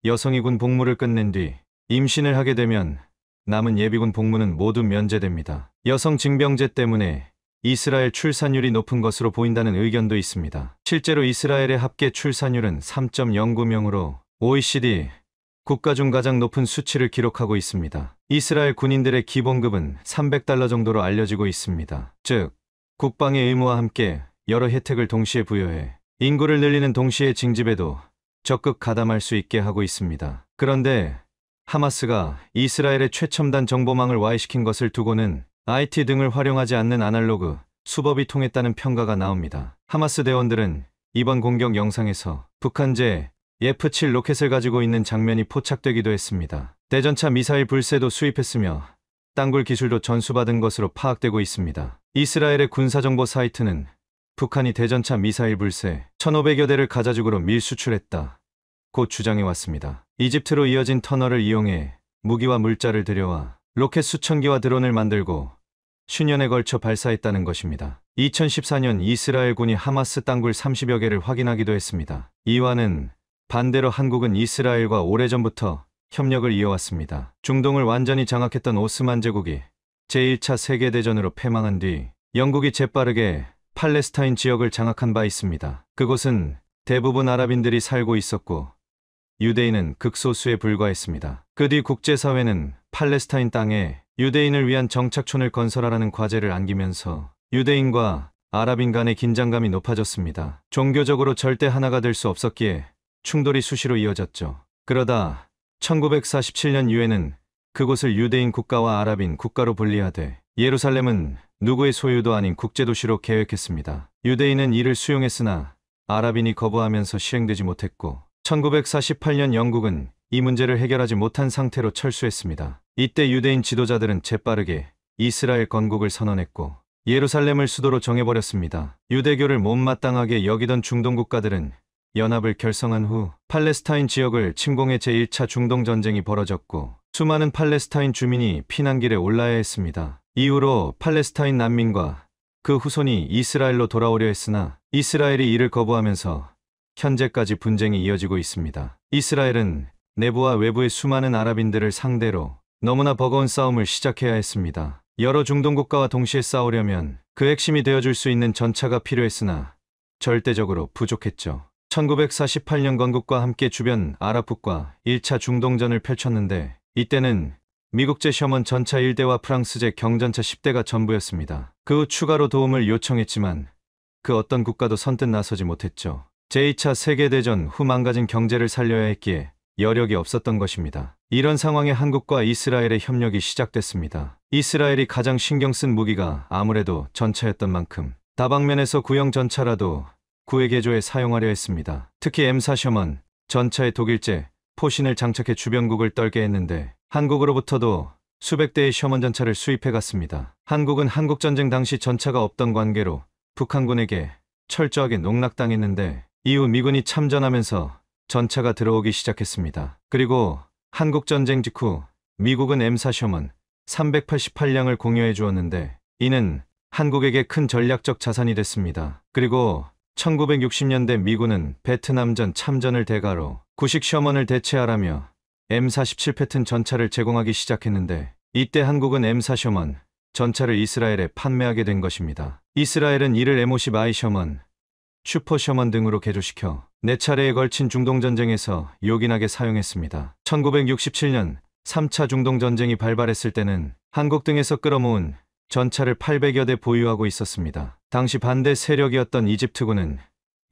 여성이 군 복무를 끝낸 뒤 임신을 하게 되면 남은 예비군 복무는 모두 면제됩니다. 여성 징병제 때문에 이스라엘 출산율이 높은 것으로 보인다는 의견도 있습니다. 실제로 이스라엘의 합계 출산율은 3.09명으로 OECD 국가 중 가장 높은 수치를 기록하고 있습니다. 이스라엘 군인들의 기본급은 $300 정도로 알려지고 있습니다. 즉, 국방의 의무와 함께 여러 혜택을 동시에 부여해 인구를 늘리는 동시에 징집에도 적극 가담할 수 있게 하고 있습니다. 그런데 하마스가 이스라엘의 최첨단 정보망을 와해시킨 것을 두고는 IT 등을 활용하지 않는 아날로그 수법이 통했다는 평가가 나옵니다. 하마스 대원들은 이번 공격 영상에서 북한제 F-7 로켓을 가지고 있는 장면이 포착되기도 했습니다. 대전차 미사일 불새도 수입했으며 땅굴 기술도 전수받은 것으로 파악되고 있습니다. 이스라엘의 군사정보 사이트는 북한이 대전차 미사일 불새 1,500여 대를 가자죽으로 밀수출했다 고 주장해왔습니다. 이집트로 이어진 터널을 이용해 무기와 물자를 들여와 로켓 수천 기와 드론을 만들고 수년에 걸쳐 발사했다는 것입니다. 2014년 이스라엘군이 하마스 땅굴 30여 개를 확인하기도 했습니다. 이와는 반대로 한국은 이스라엘과 오래전부터 협력을 이어왔습니다. 중동을 완전히 장악했던 오스만 제국이 제1차 세계대전으로 패망한 뒤 영국이 재빠르게 팔레스타인 지역을 장악한 바 있습니다. 그곳은 대부분 아랍인들이 살고 있었고 유대인은 극소수에 불과했습니다. 그 뒤 국제사회는 팔레스타인 땅에 유대인을 위한 정착촌을 건설하라는 과제를 안기면서 유대인과 아랍인 간의 긴장감이 높아졌습니다. 종교적으로 절대 하나가 될 수 없었기에 충돌이 수시로 이어졌죠. 그러다 1947년 유엔은 그곳을 유대인 국가와 아랍인 국가로 분리하되 예루살렘은 누구의 소유도 아닌 국제도시로 계획했습니다. 유대인은 이를 수용했으나 아랍인이 거부하면서 시행되지 못했고 1948년 영국은 이 문제를 해결하지 못한 상태로 철수했습니다. 이때 유대인 지도자들은 재빠르게 이스라엘 건국을 선언했고 예루살렘을 수도로 정해버렸습니다. 유대교를 못마땅하게 여기던 중동 국가들은 연합을 결성한 후 팔레스타인 지역을 침공해 제1차 중동전쟁이 벌어졌고 수많은 팔레스타인 주민이 피난길에 올라야 했습니다. 이후로 팔레스타인 난민과 그 후손이 이스라엘로 돌아오려 했으나 이스라엘이 이를 거부하면서 현재까지 분쟁이 이어지고 있습니다. 이스라엘은 내부와 외부의 수많은 아랍인들을 상대로 너무나 버거운 싸움을 시작해야 했습니다. 여러 중동 국가와 동시에 싸우려면 그 핵심이 되어줄 수 있는 전차가 필요했으나 절대적으로 부족했죠. 1948년 건국과 함께 주변 아랍국과 1차 중동전을 펼쳤는데 이때는 미국제 셔먼 전차 1대와 프랑스제 경전차 10대가 전부였습니다. 그 후 추가로 도움을 요청했지만 그 어떤 국가도 선뜻 나서지 못했죠. 제2차 세계대전 후 망가진 경제를 살려야 했기에 여력이 없었던 것입니다. 이런 상황에 한국과 이스라엘의 협력이 시작됐습니다. 이스라엘이 가장 신경 쓴 무기가 아무래도 전차였던 만큼 다방면에서 구형 전차라도 구해 개조해 사용하려 했습니다. 특히 M4 셔먼 전차에 독일제 포신을 장착해 주변국을 떨게 했는데 한국으로부터도 수백 대의 셔먼 전차를 수입해 갔습니다. 한국은 한국전쟁 당시 전차가 없던 관계로 북한군에게 철저하게 농락당했는데 이후 미군이 참전하면서 전차가 들어오기 시작했습니다. 그리고 한국전쟁 직후 미국은 M4 셔먼 388량을 공여해 주었는데 이는 한국에게 큰 전략적 자산이 됐습니다. 그리고 1960년대 미군은 베트남전 참전을 대가로 구식 셔먼을 대체하라며 M47 패튼 전차를 제공하기 시작했는데 이때 한국은 M4 셔먼 전차를 이스라엘에 판매하게 된 것입니다. 이스라엘은 이를 M50I 셔먼, 슈퍼 셔먼 등으로 개조시켜 4차례에 걸친 중동전쟁에서 요긴하게 사용했습니다. 1967년 3차 중동전쟁이 발발했을 때는 한국 등에서 끌어모은 전차를 800여 대 보유하고 있었습니다. 당시 반대 세력이었던 이집트군은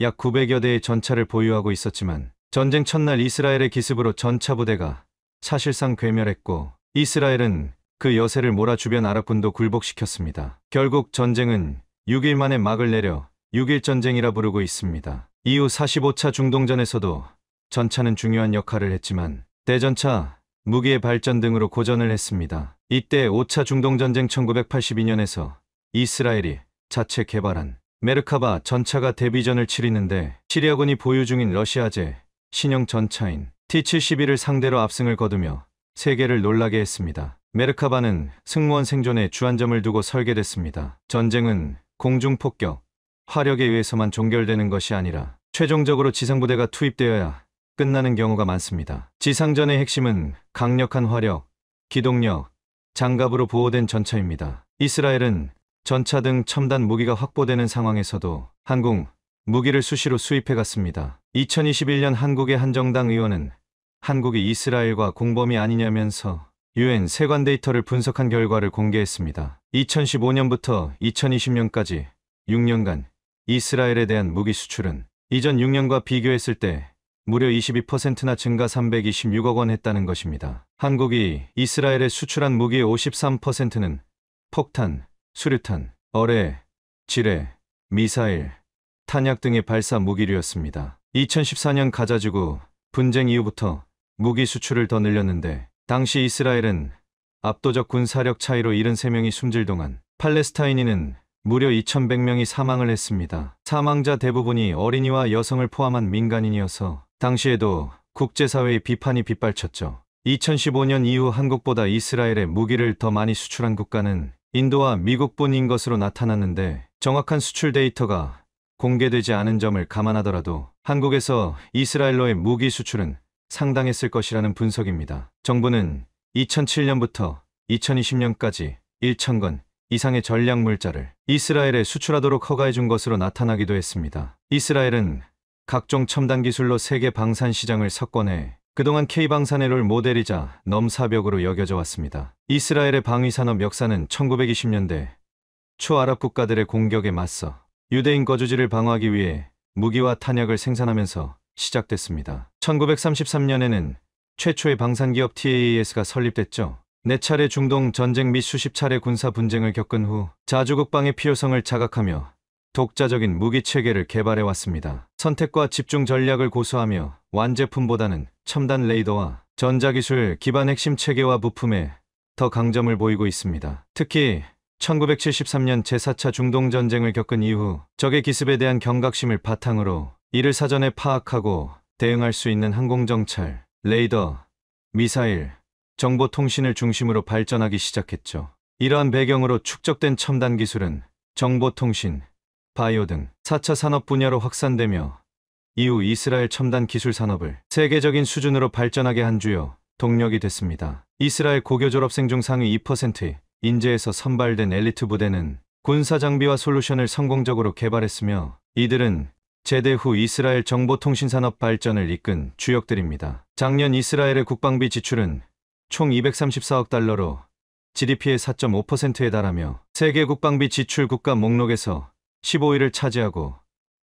약 900여 대의 전차를 보유하고 있었지만 전쟁 첫날 이스라엘의 기습으로 전차 부대가 사실상 괴멸했고 이스라엘은 그 여세를 몰아 주변 아랍군도 굴복시켰습니다. 결국 전쟁은 6일 만에 막을 내려 6일 전쟁이라 부르고 있습니다. 이후 45차 중동전에서도 전차는 중요한 역할을 했지만 대전차, 무기의 발전 등으로 고전을 했습니다. 이때 5차 중동전쟁 1982년에서 이스라엘이 자체 개발한 메르카바 전차가 데뷔전을 치르는데 시리아군이 보유 중인 러시아제 신형 전차인 T-72를 상대로 압승을 거두며 세계를 놀라게 했습니다. 메르카바는 승무원 생존에 주안점을 두고 설계됐습니다. 전쟁은 공중폭격, 화력에 의해서만 종결되는 것이 아니라 최종적으로 지상부대가 투입되어야 끝나는 경우가 많습니다. 지상전의 핵심은 강력한 화력, 기동력, 장갑으로 보호된 전차입니다. 이스라엘은 전차 등 첨단 무기가 확보되는 상황에서도 한국 무기를 수시로 수입해갔습니다. 2021년 한국의 한정당 의원은 한국이 이스라엘과 공범이 아니냐면서 UN 세관 데이터를 분석한 결과를 공개했습니다. 2015년부터 2020년까지 6년간 이스라엘에 대한 무기 수출은 이전 6년과 비교했을 때 무려 22%나 증가 326억 원 했다는 것입니다. 한국이 이스라엘에 수출한 무기의 53%는 폭탄, 수류탄, 어뢰, 지뢰, 미사일, 탄약 등의 발사 무기류였습니다. 2014년 가자지구 분쟁 이후부터 무기 수출을 더 늘렸는데 당시 이스라엘은 압도적 군사력 차이로 73명이 숨질 동안 팔레스타인인은 무려 2,100명이 사망을 했습니다. 사망자 대부분이 어린이와 여성을 포함한 민간인이어서 당시에도 국제사회의 비판이 빗발쳤죠. 2015년 이후 한국보다 이스라엘에 무기를 더 많이 수출한 국가는 인도와 미국뿐인 것으로 나타났는데 정확한 수출 데이터가 공개되지 않은 점을 감안하더라도 한국에서 이스라엘로의 무기 수출은 상당했을 것이라는 분석입니다. 정부는 2007년부터 2020년까지 1,000건 이상의 전략 물자를 이스라엘에 수출하도록 허가해준 것으로 나타나기도 했습니다. 이스라엘은 각종 첨단 기술로 세계 방산 시장을 석권해 그동안 K방산의 롤 모델이자 넘사벽으로 여겨져 왔습니다. 이스라엘의 방위산업 역사는 1920년대 초 아랍 국가들의 공격에 맞서 유대인 거주지를 방어하기 위해 무기와 탄약을 생산하면서 시작됐습니다. 1933년에는 최초의 방산기업 TAS가 설립됐죠. 4차례 중동 전쟁 및 수십 차례 군사 분쟁을 겪은 후 자주국방의 필요성을 자각하며 독자적인 무기 체계를 개발해 왔습니다. 선택과 집중 전략을 고수하며 완제품보다는 첨단 레이더와 전자기술 기반 핵심 체계와 부품에 더 강점을 보이고 있습니다. 특히 1973년 제4차 중동전쟁을 겪은 이후 적의 기습에 대한 경각심을 바탕으로 이를 사전에 파악하고 대응할 수 있는 항공정찰, 레이더, 미사일, 정보통신을 중심으로 발전하기 시작했죠. 이러한 배경으로 축적된 첨단 기술은 정보통신, 바이오 등 4차 산업 분야로 확산되며 이후 이스라엘 첨단 기술 산업을 세계적인 수준으로 발전하게 한 주요 동력이 됐습니다. 이스라엘 고교 졸업생 중 상위 2%의 인재에서 선발된 엘리트 부대는 군사 장비와 솔루션을 성공적으로 개발했으며 이들은 제대 후 이스라엘 정보통신 산업 발전을 이끈 주역들입니다. 작년 이스라엘의 국방비 지출은 총 234억 달러로 GDP의 4.5%에 달하며 세계 국방비 지출 국가 목록에서 15위를 차지하고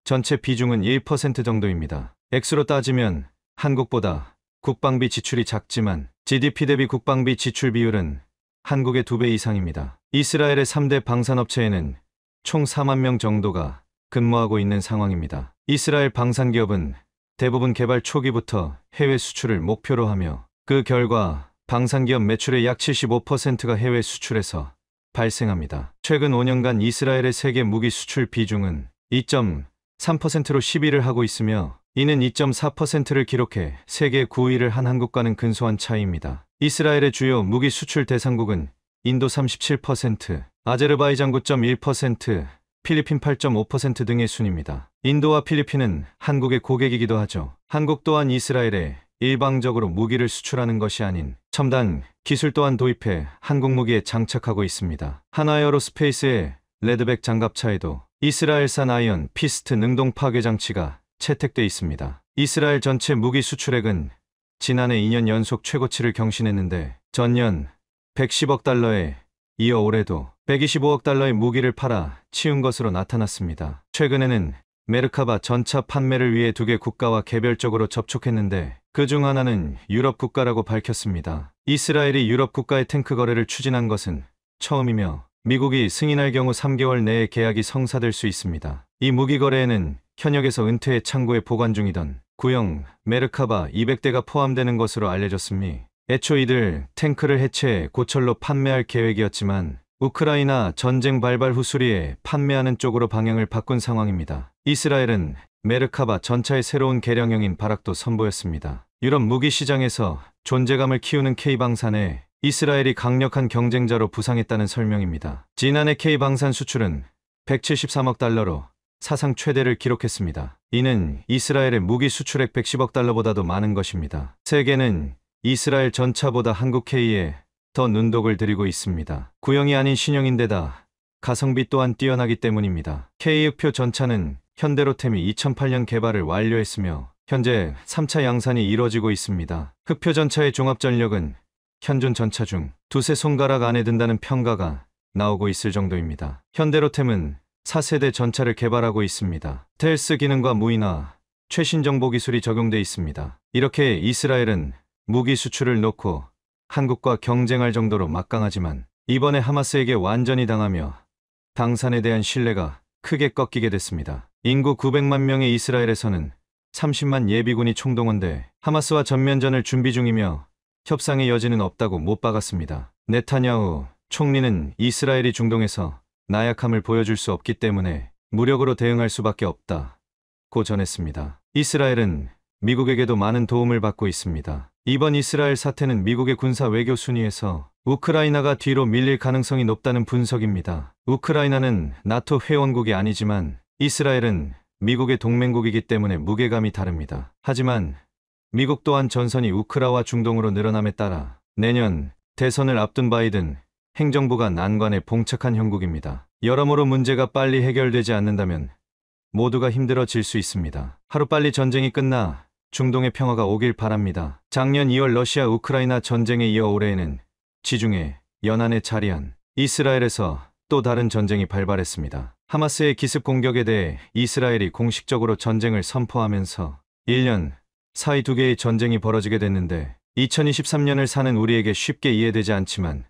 전체 비중은 1% 정도입니다. 액수로 따지면 한국보다 국방비 지출이 작지만 GDP 대비 국방비 지출 비율은 한국의 2배 이상입니다. 이스라엘의 3대 방산업체에는 총 4만 명 정도가 근무하고 있는 상황입니다. 이스라엘 방산기업은 대부분 개발 초기부터 해외 수출을 목표로 하며 그 결과 방산기업 매출의 약 75%가 해외 수출에서 발생합니다. 최근 5년간 이스라엘의 세계 무기 수출 비중은 2.3%로 10위를 하고 있으며 이는 2.4%를 기록해 세계 9위를 한 한국과는 근소한 차이입니다. 이스라엘의 주요 무기 수출 대상국은 인도 37%, 아제르바이잔 9.1%, 필리핀 8.5% 등의 순입니다. 인도와 필리핀은 한국의 고객이기도 하죠. 한국 또한 이스라엘에 일방적으로 무기를 수출하는 것이 아닌 첨단 기술 또한 도입해 한국 무기에 장착하고 있습니다. 한화에어로스페이스의 레드백 장갑차에도 이스라엘산 아이언 피스트 능동 파괴 장치가 채택돼 있습니다. 이스라엘 전체 무기 수출액은 지난해 2년 연속 최고치를 경신했는데 전년 110억 달러에 이어 올해도 125억 달러의 무기를 팔아 치운 것으로 나타났습니다. 최근에는 메르카바 전차 판매를 위해 2개 국가와 개별적으로 접촉했는데 그중 하나는 유럽 국가라고 밝혔습니다. 이스라엘이 유럽 국가의 탱크 거래를 추진한 것은 처음이며 미국이 승인할 경우 3개월 내에 계약이 성사될 수 있습니다. 이 무기 거래에는 현역에서 은퇴해 창고에 보관 중이던 구형 메르카바 200대가 포함되는 것으로 알려졌으니 애초 이들 탱크를 해체해 고철로 판매할 계획이었지만 우크라이나 전쟁 발발 후 수리해 판매하는 쪽으로 방향을 바꾼 상황입니다. 이스라엘은 메르카바 전차의 새로운 개량형인 바락도 선보였습니다. 유럽 무기 시장에서 존재감을 키우는 K방산에 이스라엘이 강력한 경쟁자로 부상했다는 설명입니다. 지난해 K방산 수출은 173억 달러로 사상 최대를 기록했습니다. 이는 이스라엘의 무기 수출액 110억 달러보다도 많은 것입니다. 세계는 이스라엘 전차보다 한국 K에 더 눈독을 들이고 있습니다. 구형이 아닌 신형인데다 가성비 또한 뛰어나기 때문입니다. K흑표 전차는 현대로템이 2008년 개발을 완료했으며 현재 3차 양산이 이뤄지고 있습니다. 흑표 전차의 종합 전력은 현존 전차 중 두세 손가락 안에 든다는 평가가 나오고 있을 정도입니다. 현대로템은 4세대 전차를 개발하고 있습니다. 스텔스 기능과 무인화, 최신 정보 기술이 적용돼 있습니다. 이렇게 이스라엘은 무기 수출을 놓고 한국과 경쟁할 정도로 막강하지만 이번에 하마스에게 완전히 당하며 당산에 대한 신뢰가 크게 꺾이게 됐습니다. 인구 900만 명의 이스라엘에서는 30만 예비군이 총동원돼 하마스와 전면전을 준비 중이며 협상의 여지는 없다고 못 박았습니다. 네타냐후 총리는 이스라엘이 중동에서 나약함을 보여줄 수 없기 때문에 무력으로 대응할 수밖에 없다고 전했습니다. 이스라엘은 미국에게도 많은 도움을 받고 있습니다. 이번 이스라엘 사태는 미국의 군사 외교 순위에서 우크라이나가 뒤로 밀릴 가능성이 높다는 분석입니다. 우크라이나는 나토 회원국이 아니지만 이스라엘은 미국의 동맹국이기 때문에 무게감이 다릅니다. 하지만 미국 또한 전선이 우크라와 중동으로 늘어남에 따라 내년 대선을 앞둔 바이든 행정부가 난관에 봉착한 형국입니다. 여러모로 문제가 빨리 해결되지 않는다면 모두가 힘들어질 수 있습니다. 하루빨리 전쟁이 끝나 중동의 평화가 오길 바랍니다. 작년 2월 러시아 우크라이나 전쟁에 이어 올해에는 지중해 연안에 자리한 이스라엘에서 또 다른 전쟁이 발발했습니다. 하마스의 기습 공격에 대해 이스라엘이 공식적으로 전쟁을 선포하면서 1년 사이 2개의 전쟁이 벌어지게 됐는데 2023년을 사는 우리에게 쉽게 이해되지 않지만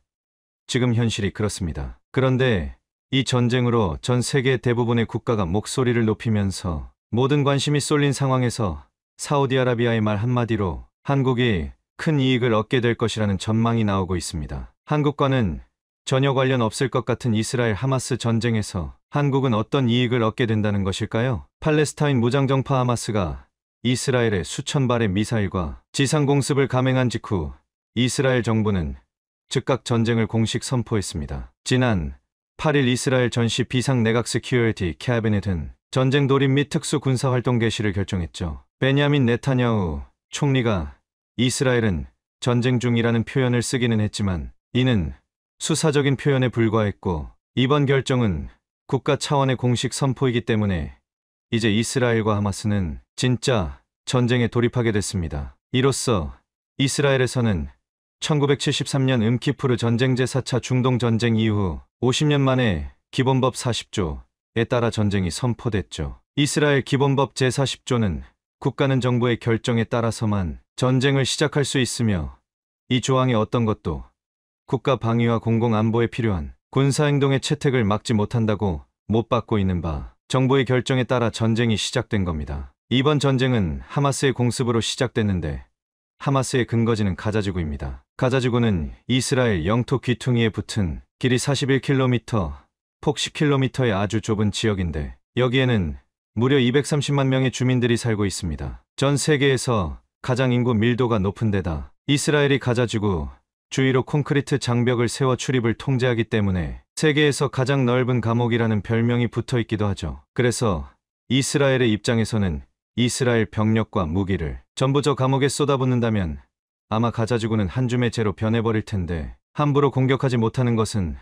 지금 현실이 그렇습니다. 그런데 이 전쟁으로 전 세계 대부분의 국가가 목소리를 높이면서 모든 관심이 쏠린 상황에서 사우디아라비아의 말 한마디로 한국이 큰 이익을 얻게 될 것이라는 전망이 나오고 있습니다. 한국과는 전혀 관련 없을 것 같은 이스라엘 하마스 전쟁에서 한국은 어떤 이익을 얻게 된다는 것일까요? 팔레스타인 무장정파 하마스가 이스라엘에 수천 발의 미사일과 지상 공습을 감행한 직후 이스라엘 정부는 즉각 전쟁을 공식 선포했습니다. 지난 8일 이스라엘 전시 비상 내각 스큐리티 캐비넷은 전쟁 돌입 및 특수 군사 활동 개시를 결정했죠. 베냐민 네타냐후 총리가 이스라엘은 전쟁 중이라는 표현을 쓰기는 했지만 이는 수사적인 표현에 불과했고 이번 결정은 국가 차원의 공식 선포이기 때문에 이제 이스라엘과 하마스는 진짜 전쟁에 돌입하게 됐습니다. 이로써 이스라엘에서는 1973년 음키푸르 전쟁 제4차 중동 전쟁 이후 50년 만에 기본법 40조에 따라 전쟁이 선포됐죠. 이스라엘 기본법 제40조는 국가는 정부의 결정에 따라서만 전쟁을 시작할 수 있으며 이 조항의 어떤 것도 국가 방위와 공공 안보에 필요한 군사행동의 채택을 막지 못한다고 못 받고 있는 바 정부의 결정에 따라 전쟁이 시작된 겁니다. 이번 전쟁은 하마스의 공습으로 시작됐는데 하마스의 근거지는 가자지구입니다. 가자지구는 이스라엘 영토 귀퉁이에 붙은 길이 41km, 폭 10km의 아주 좁은 지역인데 여기에는 무려 230만 명의 주민들이 살고 있습니다. 전 세계에서 가장 인구 밀도가 높은 데다 이스라엘이 가자지구 주위로 콘크리트 장벽을 세워 출입을 통제하기 때문에 세계에서 가장 넓은 감옥이라는 별명이 붙어 있기도 하죠. 그래서 이스라엘의 입장에서는 이스라엘 병력과 무기를 전부 저 감옥에 쏟아붓는다면 아마 가자지구는 한 줌의 재로 변해버릴 텐데 함부로 공격하지 못하는 것은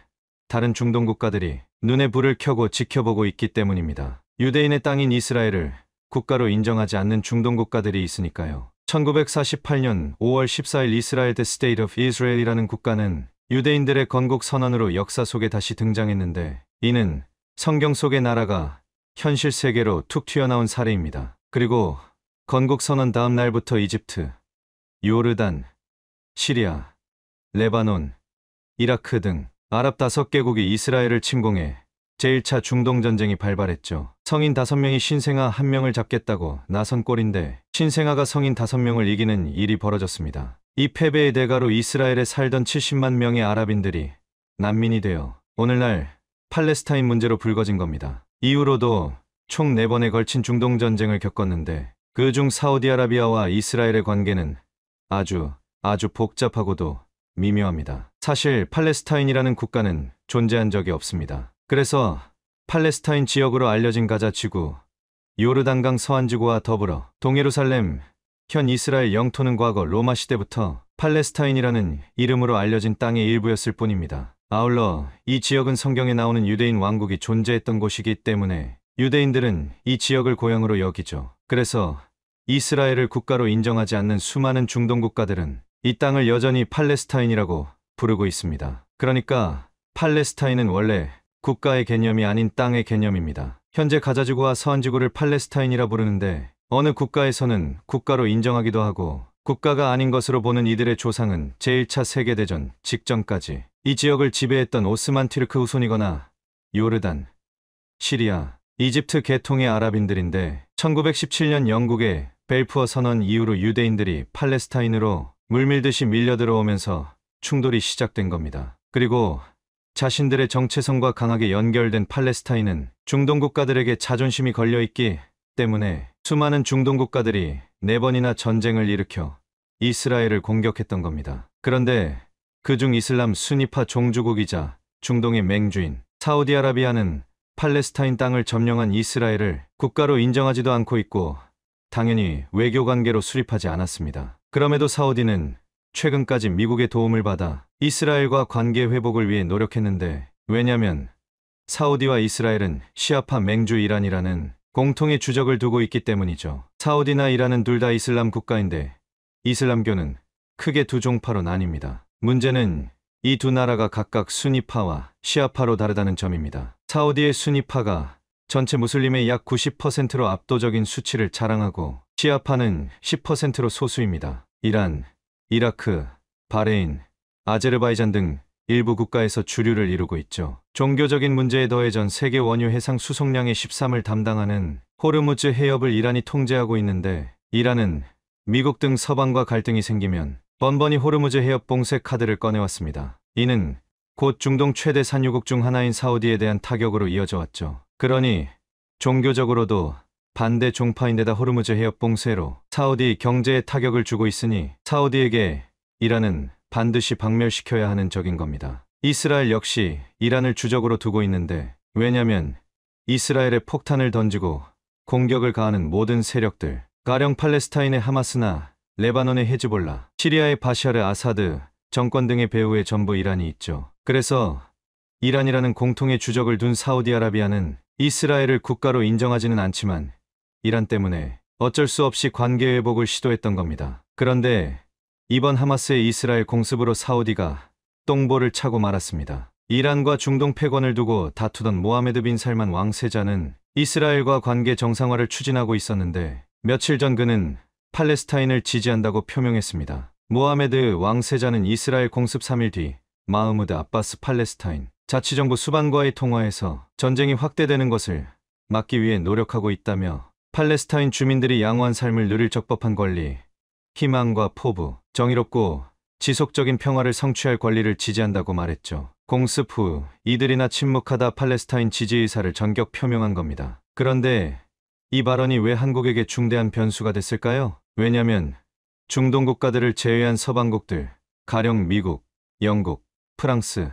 다른 중동 국가들이 눈에 불을 켜고 지켜보고 있기 때문입니다. 유대인의 땅인 이스라엘을 국가로 인정하지 않는 중동 국가들이 있으니까요. 1948년 5월 14일 이스라엘 The State of Israel이라는 국가는 유대인들의 건국 선언으로 역사 속에 다시 등장했는데 이는 성경 속의 나라가 현실 세계로 툭 튀어나온 사례입니다. 그리고 건국 선언 다음 날부터 이집트, 요르단, 시리아, 레바논, 이라크 등 아랍 5개국이 이스라엘을 침공해 제1차 중동전쟁이 발발했죠. 성인 5명이 신생아 1명을 잡겠다고 나선 꼴인데 신생아가 성인 5명을 이기는 일이 벌어졌습니다. 이 패배의 대가로 이스라엘에 살던 70만 명의 아랍인들이 난민이 되어 오늘날 팔레스타인 문제로 불거진 겁니다. 이후로도 총 4번에 걸친 중동전쟁을 겪었는데 그중 사우디아라비아와 이스라엘의 관계는 아주 복잡하고도 미묘합니다. 사실 팔레스타인이라는 국가는 존재한 적이 없습니다. 그래서 팔레스타인 지역으로 알려진 가자 지구, 요르단강 서안지구와 더불어 동예루살렘, 현 이스라엘 영토는 과거 로마 시대부터 팔레스타인이라는 이름으로 알려진 땅의 일부였을 뿐입니다. 아울러 이 지역은 성경에 나오는 유대인 왕국이 존재했던 곳이기 때문에 유대인들은 이 지역을 고향으로 여기죠. 그래서 이스라엘을 국가로 인정하지 않는 수많은 중동 국가들은 이 땅을 여전히 팔레스타인이라고 부르고 있습니다. 그러니까 팔레스타인은 원래 국가의 개념이 아닌 땅의 개념입니다. 현재 가자지구와 서안지구를 팔레스타인이라 부르는데 어느 국가에서는 국가로 인정하기도 하고 국가가 아닌 것으로 보는 이들의 조상은 제1차 세계대전 직전까지 이 지역을 지배했던 오스만 튀르크 후손이거나 요르단, 시리아, 이집트 계통의 아랍인들인데 1917년 영국의 벨푸어 선언 이후로 유대인들이 팔레스타인으로 물밀듯이 밀려들어오면서 충돌이 시작된 겁니다. 그리고 자신들의 정체성과 강하게 연결된 팔레스타인은 중동 국가들에게 자존심이 걸려있기 때문에 수많은 중동 국가들이 4번이나 전쟁을 일으켜 이스라엘을 공격했던 겁니다. 그런데 그중 이슬람 수니파 종주국이자 중동의 맹주인 사우디아라비아는 팔레스타인 땅을 점령한 이스라엘을 국가로 인정하지도 않고 있고 당연히 외교관계로 수립하지 않았습니다. 그럼에도 사우디는 최근까지 미국의 도움을 받아 이스라엘과 관계 회복을 위해 노력했는데 왜냐면 사우디와 이스라엘은 시아파 맹주 이란이라는 공통의 주적을 두고 있기 때문이죠. 사우디나 이란은 둘 다 이슬람 국가인데 이슬람교는 크게 두 종파로 나뉩니다. 문제는 이 두 나라가 각각 수니파와 시아파로 다르다는 점입니다. 사우디의 수니파가 전체 무슬림의 약 90%로 압도적인 수치를 자랑하고 시아파는 10%로 소수입니다. 이란, 이라크, 바레인, 아제르바이잔 등 일부 국가에서 주류를 이루고 있죠. 종교적인 문제에 더해 전 세계 원유 해상 수송량의 13을 담당하는 호르무즈 해협을 이란이 통제하고 있는데 이란은 미국 등 서방과 갈등이 생기면 번번이 호르무즈 해협 봉쇄 카드를 꺼내왔습니다. 이는 곧 중동 최대 산유국 중 하나인 사우디에 대한 타격으로 이어져 왔죠. 그러니 종교적으로도 반대 종파인데다 호르무즈 해협 봉쇄로 사우디 경제에 타격을 주고 있으니 사우디에게 이란은 반드시 박멸시켜야 하는 적인 겁니다. 이스라엘 역시 이란을 주적으로 두고 있는데 왜냐면 이스라엘에 폭탄을 던지고 공격을 가하는 모든 세력들, 가령 팔레스타인의 하마스나 레바논의 헤즈볼라, 시리아의 바샤르 아사드 정권 등의 배후에 전부 이란이 있죠. 그래서 이란이라는 공통의 주적을 둔 사우디아라비아는 이스라엘을 국가로 인정하지는 않지만 이란 때문에 어쩔 수 없이 관계 회복을 시도했던 겁니다. 그런데 이번 하마스의 이스라엘 공습으로 사우디가 똥볼을 차고 말았습니다. 이란과 중동 패권을 두고 다투던 모하메드 빈 살만 왕세자는 이스라엘과 관계 정상화를 추진하고 있었는데 며칠 전 그는 팔레스타인을 지지한다고 표명했습니다. 모하메드 왕세자는 이스라엘 공습 3일 뒤 마흐무드 아바스 팔레스타인 자치정부 수반과의 통화에서 전쟁이 확대되는 것을 막기 위해 노력하고 있다며 팔레스타인 주민들이 양호한 삶을 누릴 적법한 권리, 희망과 포부, 정의롭고 지속적인 평화를 성취할 권리를 지지한다고 말했죠. 공습 후 이들이나 침묵하다 팔레스타인 지지 의사를 전격 표명한 겁니다. 그런데 이 발언이 왜 한국에게 중대한 변수가 됐을까요? 왜냐면 중동 국가들을 제외한 서방국들, 가령 미국, 영국, 프랑스,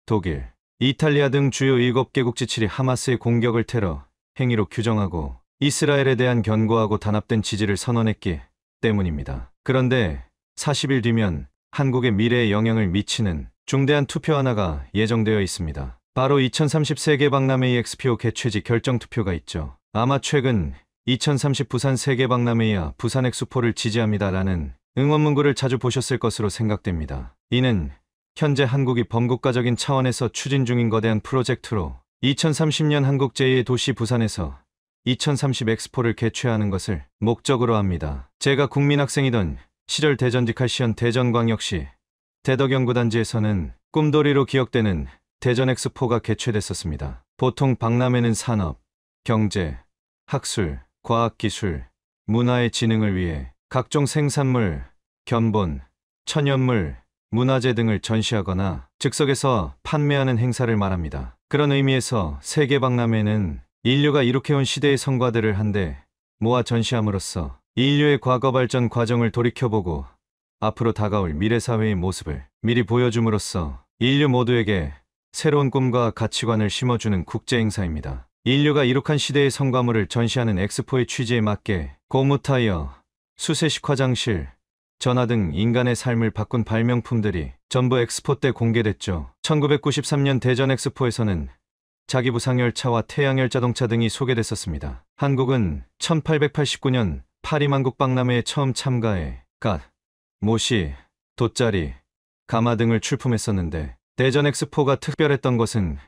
독일, 이탈리아 등 주요 7개국 지칠이 하마스의 공격을 테러 행위로 규정하고 이스라엘에 대한 견고하고 단합된 지지를 선언했기 때문입니다. 그런데 40일 뒤면 한국의 미래에 영향을 미치는 중대한 투표 하나가 예정되어 있습니다. 바로 2030 세계박람회의 엑스포 개최지 결정투표가 있죠. 아마 최근 2030 부산 세계박람회야 부산 엑스포를 지지합니다라는 응원문구를 자주 보셨을 것으로 생각됩니다. 이는 현재 한국이 범국가적인 차원에서 추진 중인 거대한 프로젝트로 2030년 한국 제2의 도시 부산에서 2030 엑스포를 개최하는 것을 목적으로 합니다. 제가 국민학생이던 시절 대전직할시현 대전광역시 대덕연구단지에서는 꿈돌이로 기억되는 대전 엑스포가 개최됐었습니다. 보통 박람회는 산업, 경제, 학술, 과학기술, 문화의 진흥을 위해 각종 생산물, 견본, 천연물, 문화재 등을 전시하거나 즉석에서 판매하는 행사를 말합니다. 그런 의미에서 세계박람회는 인류가 이룩해온 시대의 성과들을 한데 모아 전시함으로써 인류의 과거 발전 과정을 돌이켜보고 앞으로 다가올 미래사회의 모습을 미리 보여줌으로써 인류 모두에게 새로운 꿈과 가치관을 심어주는 국제행사입니다. 인류가 이룩한 시대의 성과물을 전시하는 엑스포의 취지에 맞게 고무타이어, 수세식 화장실, 전화 등 인간의 삶을 바꾼 발명품들이 전부 엑스포 때 공개됐죠. 1993년 대전 엑스포에서는 자기부상열차와 태양열 자동차 등이 소개됐었습니다. 한국은 1889년 파리만국 박람회에 처음 참가해 갓, 모시, 돗자리, 가마 등을 출품했었는데 대전 엑스포가 특별했던 것은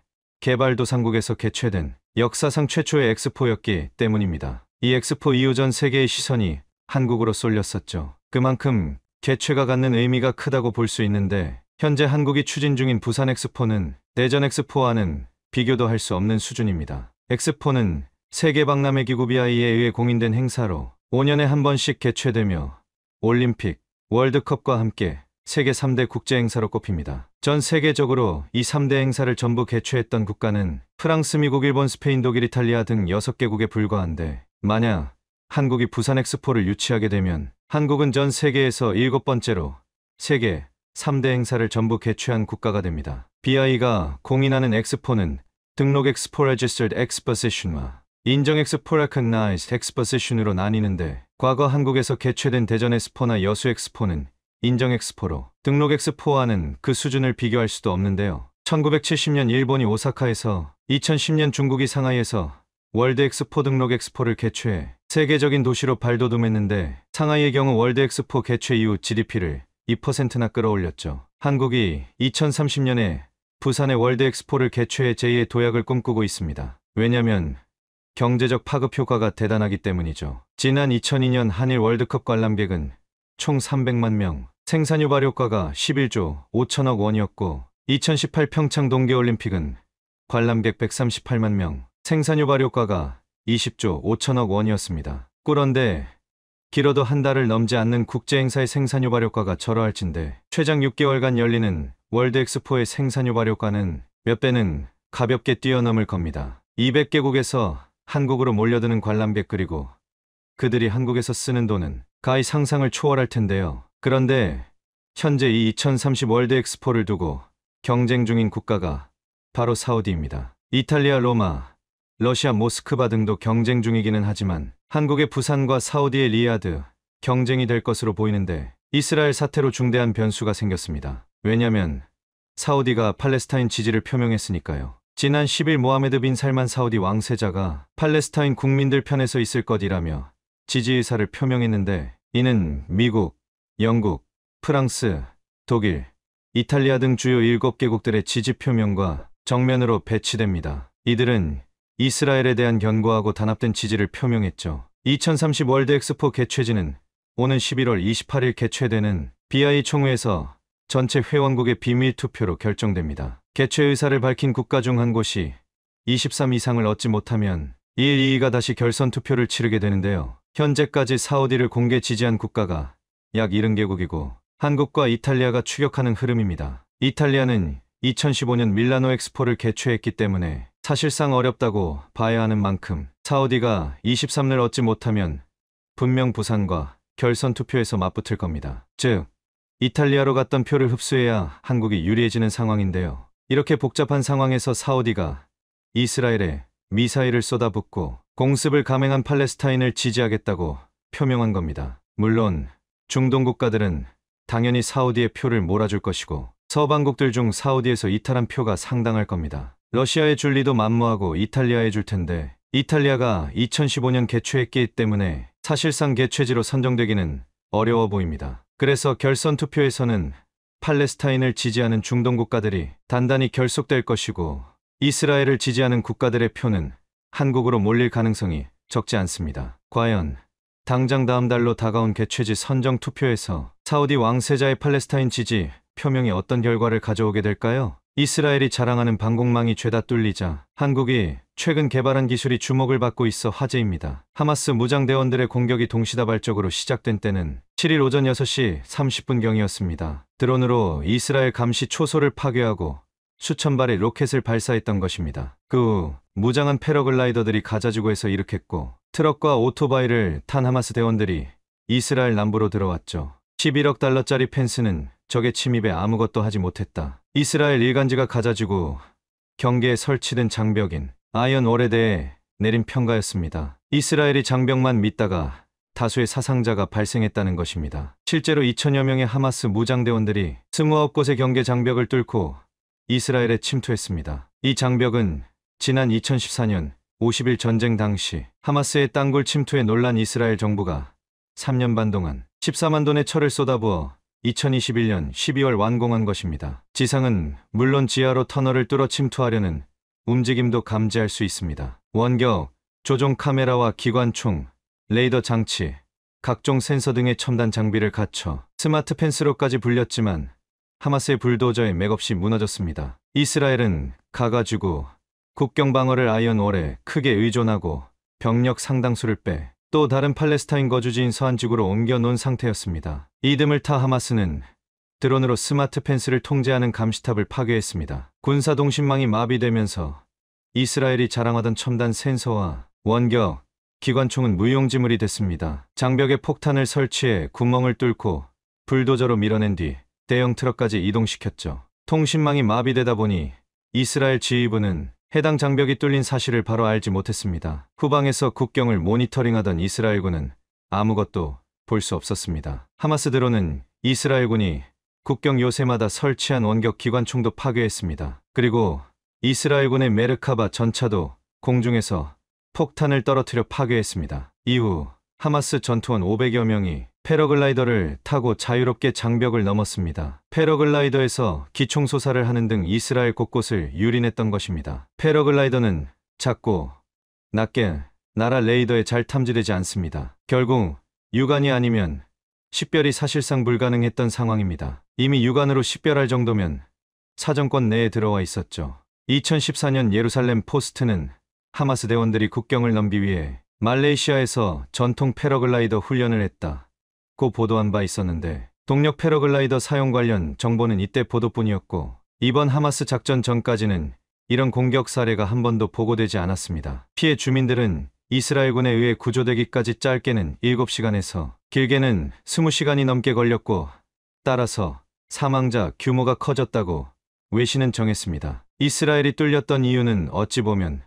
개발도상국에서 개최된 역사상 최초의 엑스포였기 때문입니다. 이 엑스포 이후 전 세계의 시선이 한국으로 쏠렸었죠. 그만큼 개최가 갖는 의미가 크다고 볼 수 있는데 현재 한국이 추진 중인 부산 엑스포는 대전 엑스포와는 비교도 할 수 없는 수준입니다. 엑스포는 세계박람회기구 BI에 의해 공인된 행사로 5년에 한 번씩 개최되며 올림픽, 월드컵과 함께 세계 3대 국제행사로 꼽힙니다. 전 세계적으로 이 3대 행사를 전부 개최했던 국가는 프랑스, 미국, 일본, 스페인, 독일, 이탈리아 등 6개국에 불과한데 만약 한국이 부산 엑스포를 유치하게 되면 한국은 전 세계에서 7번째로 세계 3대 행사를 전부 개최한 국가가 됩니다. BI가 공인하는 엑스포는 등록 엑스포 Registered Exposition과 인정 엑스포 Recognized Exposition으로 나뉘는데 과거 한국에서 개최된 대전 엑스포나 여수 엑스포는 인정 엑스포로 등록 엑스포와는 그 수준을 비교할 수도 없는데요. 1970년 일본이 오사카에서 2010년 중국이 상하이에서 월드 엑스포 등록 엑스포를 개최해 세계적인 도시로 발돋움했는데 상하이의 경우 월드 엑스포 개최 이후 GDP를 2%나 끌어올렸죠. 한국이 2030년에 부산의 월드 엑스포를 개최해 제2의 도약을 꿈꾸고 있습니다. 왜냐면 경제적 파급 효과가 대단하기 때문이죠. 지난 2002년 한일 월드컵 관람객은 총 300만 명, 생산 유발 효과가 11조 5천억 원이었고 2018 평창 동계올림픽은 관람객 138만 명, 생산 유발 효과가 20조 5천억 원이었습니다. 그런데 길어도 한 달을 넘지 않는 국제행사의 생산 유발 효과가 절하할진데 최장 6개월간 열리는 월드 엑스포의 생산 유발 효과는 몇 배는 가볍게 뛰어넘을 겁니다. 200개국에서 한국으로 몰려드는 관람객 그리고 그들이 한국에서 쓰는 돈은 가히 상상을 초월할 텐데요. 그런데 현재 이 2030 월드 엑스포를 두고 경쟁 중인 국가가 바로 사우디입니다. 이탈리아 로마, 러시아 모스크바 등도 경쟁 중이기는 하지만 한국의 부산과 사우디의 리야드 경쟁이 될 것으로 보이는데 이스라엘 사태로 중대한 변수가 생겼습니다. 왜냐면 사우디가 팔레스타인 지지를 표명했으니까요. 지난 10일 모하메드 빈 살만 사우디 왕세자가 팔레스타인 국민들 편에 서 있을 것이라며 지지 의사를 표명했는데 이는 미국, 영국, 프랑스, 독일, 이탈리아 등 주요 7개국들의 지지 표명과 정면으로 배치됩니다. 이들은 이스라엘에 대한 견고하고 단합된 지지를 표명했죠. 2030 월드 엑스포 개최지는 오는 11월 28일 개최되는 BI 총회에서 전체 회원국의 비밀 투표로 결정됩니다. 개최 의사를 밝힌 국가 중 한 곳이 23 이상을 얻지 못하면 1, 2위가 다시 결선 투표를 치르게 되는데요. 현재까지 사우디를 공개 지지한 국가가 약 70개국이고 한국과 이탈리아가 추격하는 흐름입니다. 이탈리아는 2015년 밀라노 엑스포를 개최했기 때문에 사실상 어렵다고 봐야 하는 만큼 사우디가 23을 얻지 못하면 분명 부산과 결선 투표에서 맞붙을 겁니다. 즉, 이탈리아로 갔던 표를 흡수해야 한국이 유리해지는 상황인데요. 이렇게 복잡한 상황에서 사우디가 이스라엘에 미사일을 쏟아붓고 공습을 감행한 팔레스타인을 지지하겠다고 표명한 겁니다. 물론 중동 국가들은 당연히 사우디의 표를 몰아줄 것이고 서방국들 중 사우디에서 이탈한 표가 상당할 겁니다. 러시아에 줄 리도 만무하고 이탈리아에 줄 텐데 이탈리아가 2015년 개최했기 때문에 사실상 개최지로 선정되기는 어려워 보입니다. 그래서 결선 투표에서는 팔레스타인을 지지하는 중동 국가들이 단단히 결속될 것이고 이스라엘을 지지하는 국가들의 표는 한국으로 몰릴 가능성이 적지 않습니다. 과연 당장 다음 달로 다가온 개최지 선정 투표에서 사우디 왕세자의 팔레스타인 지지 표명이 어떤 결과를 가져오게 될까요? 이스라엘이 자랑하는 방공망이 죄다 뚫리자 한국이 최근 개발한 기술이 주목을 받고 있어 화제입니다. 하마스 무장대원들의 공격이 동시다발적으로 시작된 때는 7일 오전 6시 30분경이었습니다. 드론으로 이스라엘 감시 초소를 파괴하고 수천 발의 로켓을 발사했던 것입니다. 그 후 무장한 패러글라이더들이 가자지구에서 이륙했고 트럭과 오토바이를 탄 하마스 대원들이 이스라엘 남부로 들어왔죠. 11억 달러짜리 펜스는 적의 침입에 아무것도 하지 못했다. 이스라엘 일간지가 가자지구 경계에 설치된 장벽인 아이언 월에 대해 내린 평가였습니다. 이스라엘이 장벽만 믿다가 다수의 사상자가 발생했다는 것입니다. 실제로 2천여 명의 하마스 무장대원들이 29곳의 경계 장벽을 뚫고 이스라엘에 침투했습니다. 이 장벽은 지난 2014년 50일 전쟁 당시 하마스의 땅굴 침투에 놀란 이스라엘 정부가 3년 반 동안 14만 톤의 철을 쏟아부어 2021년 12월 완공한 것입니다. 지상은 물론 지하로 터널을 뚫어 침투하려는 움직임도 감지할 수 있습니다. 원격, 조종 카메라와 기관총, 레이더 장치, 각종 센서 등의 첨단 장비를 갖춰 스마트 펜스로까지 불렸지만 하마스의 불도저에 맥없이 무너졌습니다. 이스라엘은 가가지고 국경 방어를 아이언 월에 크게 의존하고 병력 상당수를 빼 또 다른 팔레스타인 거주지인 서안지구로 옮겨 놓은 상태였습니다. 이 틈을 타 하마스는 드론으로 스마트 펜스를 통제하는 감시탑을 파괴했습니다. 군사동신망이 마비되면서 이스라엘이 자랑하던 첨단 센서와 원격, 기관총은 무용지물이 됐습니다. 장벽에 폭탄을 설치해 구멍을 뚫고 불도저로 밀어낸 뒤 대형 트럭까지 이동시켰죠. 통신망이 마비되다 보니 이스라엘 지휘부는 해당 장벽이 뚫린 사실을 바로 알지 못했습니다. 후방에서 국경을 모니터링하던 이스라엘군은 아무것도 볼 수 없었습니다. 하마스 드론은 이스라엘군이 국경 요새마다 설치한 원격 기관총도 파괴했습니다. 그리고 이스라엘군의 메르카바 전차도 공중에서 폭탄을 떨어뜨려 파괴했습니다. 이후 하마스 전투원 500여 명이 패러글라이더를 타고 자유롭게 장벽을 넘었습니다. 패러글라이더에서 기총 소사를 하는 등 이스라엘 곳곳을 유린했던 것입니다. 패러글라이더는 작고 낮게 날아 레이더에 잘 탐지되지 않습니다. 결국 육안이 아니면 식별이 사실상 불가능했던 상황입니다. 이미 육안으로 식별할 정도면 사정권 내에 들어와 있었죠. 2014년 예루살렘 포스트는 하마스 대원들이 국경을 넘기 위해 말레이시아에서 전통 패러글라이더 훈련을 했다고 보도한 바 있었는데 동력 패러글라이더 사용 관련 정보는 이때 보도뿐이었고 이번 하마스 작전 전까지는 이런 공격 사례가 한 번도 보고되지 않았습니다. 피해 주민들은 이스라엘군에 의해 구조되기까지 짧게는 7시간에서 길게는 20시간이 넘게 걸렸고 따라서 사망자 규모가 커졌다고 외신은 정했습니다. 이스라엘이 뚫렸던 이유는 어찌 보면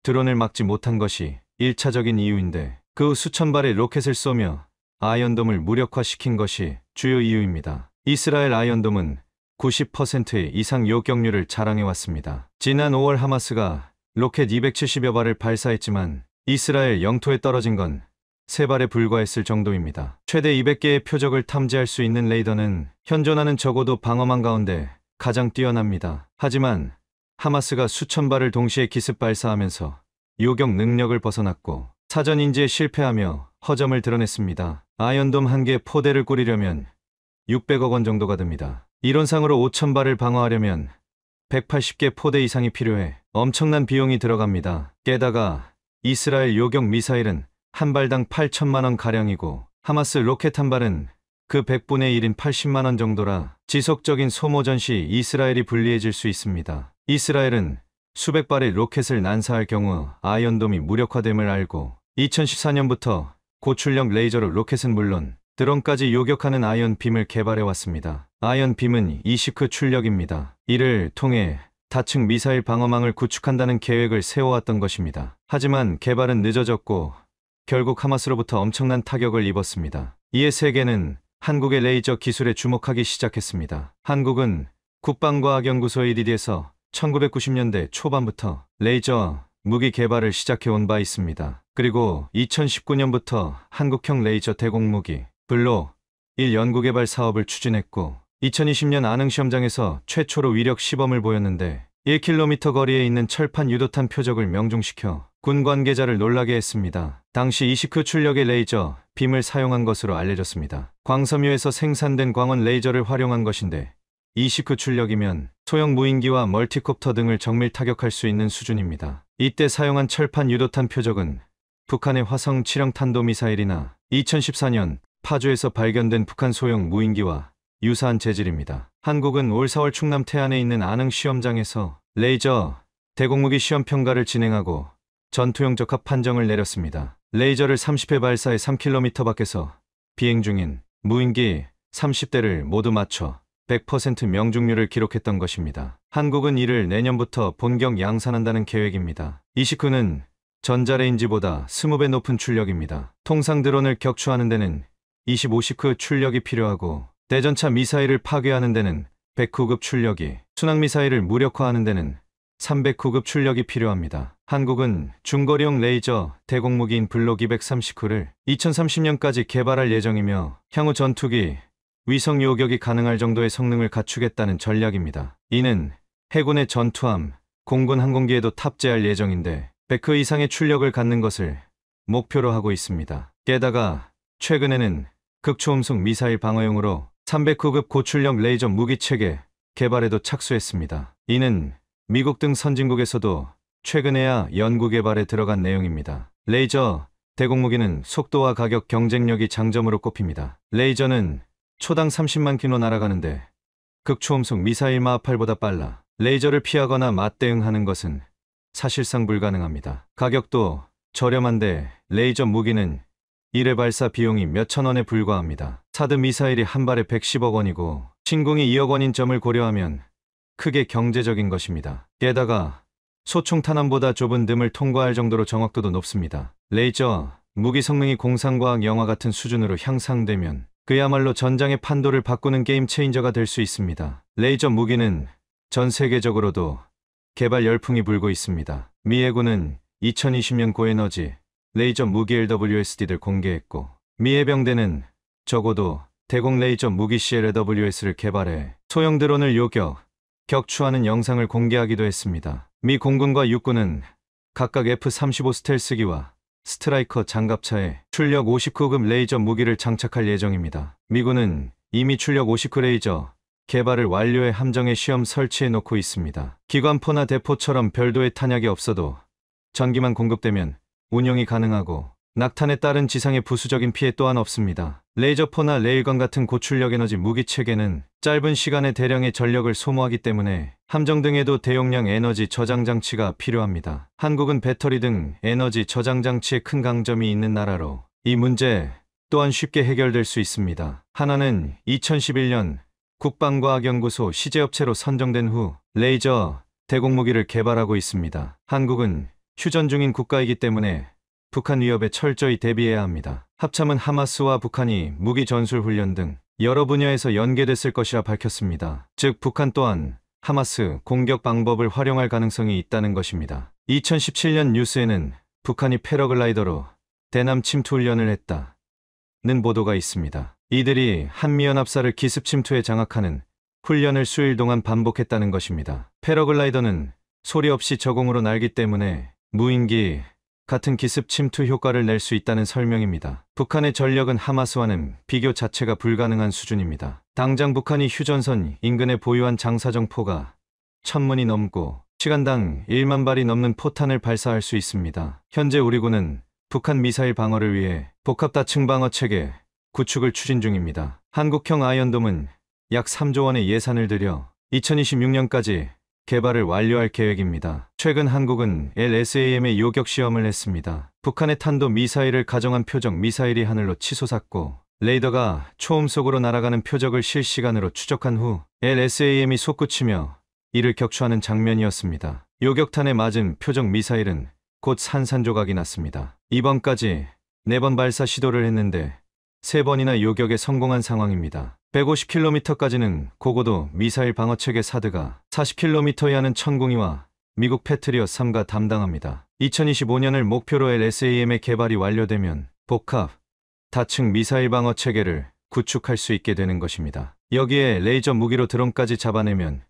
드론을 막지 못한 것이 1차적인 이유인데 그 후 수천 발의 로켓을 쏘며 아이언돔을 무력화시킨 것이 주요 이유입니다. 이스라엘 아이언돔은 90%의 이상 요격률을 자랑해왔습니다. 지난 5월 하마스가 로켓 270여 발을 발사했지만 이스라엘 영토에 떨어진 건 3발에 불과했을 정도입니다. 최대 200개의 표적을 탐지할 수 있는 레이더는 현존하는 적어도 방어망 가운데 가장 뛰어납니다. 하지만 하마스가 수천 발을 동시에 기습 발사하면서 요격 능력을 벗어났고 사전 인지에 실패하며 허점을 드러냈습니다. 아이언돔 한 개 포대를 꾸리려면 600억 원 정도가 듭니다. 이론상으로 5,000발을 방어하려면 180개 포대 이상이 필요해 엄청난 비용이 들어갑니다. 게다가 이스라엘 요격 미사일은 한 발당 8천만 원 가량이고 하마스 로켓 한 발은 그 100분의 1인 80만 원 정도라 지속적인 소모전 시 이스라엘이 불리해질 수 있습니다. 이스라엘은 수백 발의 로켓을 난사할 경우 아이언돔이 무력화됨을 알고 2014년부터 고출력 레이저로 로켓은 물론 드론까지 요격하는 아이언빔을 개발해왔습니다. 아이언빔은 20크 출력입니다. 이를 통해 다층 미사일 방어망을 구축한다는 계획을 세워왔던 것입니다. 하지만 개발은 늦어졌고 결국 하마스로부터 엄청난 타격을 입었습니다. 이에 세계는 한국의 레이저 기술에 주목하기 시작했습니다. 한국은 국방과학연구소 ADD에서 1990년대 초반부터 레이저 무기 개발을 시작해온 바 있습니다. 그리고 2019년부터 한국형 레이저 대공무기 블록 1 연구개발 사업을 추진했고 2020년 안흥시험장에서 최초로 위력 시범을 보였는데 1km 거리에 있는 철판 유도탄 표적을 명중시켜 군 관계자를 놀라게 했습니다. 당시 20크 출력의 레이저 빔을 사용한 것으로 알려졌습니다. 광섬유에서 생산된 광원 레이저를 활용한 것인데 20크 출력이면 소형 무인기와 멀티콥터 등을 정밀 타격할 수 있는 수준입니다. 이때 사용한 철판 유도탄 표적은 북한의 화성 7형 탄도미사일이나 2014년 파주에서 발견된 북한 소형 무인기와 유사한 재질입니다. 한국은 올 4월 충남 태안에 있는 안흥 시험장에서 레이저 대공무기 시험 평가를 진행하고 전투용 적합 판정을 내렸습니다. 레이저를 30회 발사해 3km 밖에서 비행 중인 무인기 30대를 모두 맞춰 100% 명중률을 기록했던 것입니다. 한국은 이를 내년부터 본격 양산한다는 계획입니다. 20크는 전자레인지보다 20배 높은 출력입니다. 통상 드론을 격추하는 데는 25시크 출력이 필요하고 대전차 미사일을 파괴하는 데는 100구급 출력이, 순항미사일을 무력화하는 데는 300구급 출력이 필요합니다. 한국은 중거리용 레이저 대공무기인 블록 230구를 2030년까지 개발할 예정이며 향후 전투기, 위성 요격이 가능할 정도의 성능을 갖추겠다는 전략입니다. 이는 해군의 전투함, 공군 항공기에도 탑재할 예정인데 100크 이상의 출력을 갖는 것을 목표로 하고 있습니다. 게다가 최근에는 극초음속 미사일 방어용으로 300구급 고출력 레이저 무기체계 개발에도 착수했습니다. 이는 미국 등 선진국에서도 최근에야 연구 개발에 들어간 내용입니다. 레이저 대공무기는 속도와 가격 경쟁력이 장점으로 꼽힙니다. 레이저는 초당 30만 킬로 날아가는데 극초음속 미사일 마하팔보다 빨라 레이저를 피하거나 맞대응하는 것은 사실상 불가능합니다. 가격도 저렴한데 레이저 무기는 1회 발사 비용이 몇천 원에 불과합니다. 사드 미사일이 한 발에 110억 원이고 신궁이 2억 원인 점을 고려하면 크게 경제적인 것입니다. 게다가 소총 탄환보다 좁은 듬을 통과할 정도로 정확도도 높습니다. 레이저 무기 성능이 공상과학 영화 같은 수준으로 향상되면 그야말로 전장의 판도를 바꾸는 게임 체인저가 될 수 있습니다. 레이저 무기는 전 세계적으로도 개발 열풍이 불고 있습니다. 미 해군은 2020년 고에너지 레이저 무기 LWSD를 공개했고 미 해병대는 적어도 대공 레이저 무기 CLWS를 개발해 소형 드론을 요격, 격추하는 영상을 공개하기도 했습니다. 미 공군과 육군은 각각 F-35 스텔스기와 스트라이커 장갑차에 출력 59급 레이저 무기를 장착할 예정입니다. 미군은 이미 출력 59 레이저 개발을 완료해 함정에 시험 설치해 놓고 있습니다. 기관포나 대포처럼 별도의 탄약이 없어도 전기만 공급되면 운용이 가능하고 낙탄에 따른 지상의 부수적인 피해 또한 없습니다. 레이저포나 레일건 같은 고출력 에너지 무기 체계는 짧은 시간에 대량의 전력을 소모하기 때문에 함정 등에도 대용량 에너지 저장 장치가 필요합니다. 한국은 배터리 등 에너지 저장 장치에 큰 강점이 있는 나라로 이 문제 또한 쉽게 해결될 수 있습니다. 하나는 2011년 국방과학연구소 시제업체로 선정된 후 레이저 대공무기를 개발하고 있습니다. 한국은 휴전 중인 국가이기 때문에 북한 위협에 철저히 대비해야 합니다. 합참은 하마스와 북한이 무기 전술 훈련 등 여러 분야에서 연계됐을 것이라 밝혔습니다. 즉 북한 또한 하마스 공격 방법을 활용할 가능성이 있다는 것입니다. 2017년 뉴스에는 북한이 패러글라이더로 대남 침투 훈련을 했다는 보도가 있습니다. 이들이 한미연합사를 기습 침투에 장악하는 훈련을 수일 동안 반복했다는 것입니다. 패러글라이더는 소리 없이 저공으로 날기 때문에 무인기, 같은 기습 침투 효과를 낼 수 있다는 설명입니다. 북한의 전력은 하마스와는 비교 자체가 불가능한 수준입니다. 당장 북한이 휴전선 인근에 보유한 장사정포가 1000문이 넘고 시간당 1만 발이 넘는 포탄을 발사할 수 있습니다. 현재 우리 군은 북한 미사일 방어를 위해 복합다층 방어 체계 구축을 추진 중입니다. 한국형 아이언돔은 약 3조 원의 예산을 들여 2026년까지 개발을 완료할 계획입니다. 최근 한국은 LSAM의 요격 시험을 했습니다. 북한의 탄도 미사일을 가정한 표적 미사일이 하늘로 치솟았고 레이더가 초음속으로 날아가는 표적을 실시간으로 추적한 후 LSAM이 솟구치며 이를 격추하는 장면이었습니다. 요격탄에 맞은 표적 미사일은 곧 산산조각이 났습니다. 이번까지 4번 발사 시도를 했는데 3번이나 요격에 성공한 상황입니다. 150km까지는 고고도 미사일 방어체계 사드가 40km 이하는 천궁이와 미국 패트리엇 3가 담당합니다. 2025년을 목표로 LSAM의 개발이 완료되면 복합 다층 미사일 방어 체계를 구축할 수 있게 되는 것입니다. 여기에 레이저 무기로 드론까지 잡아내면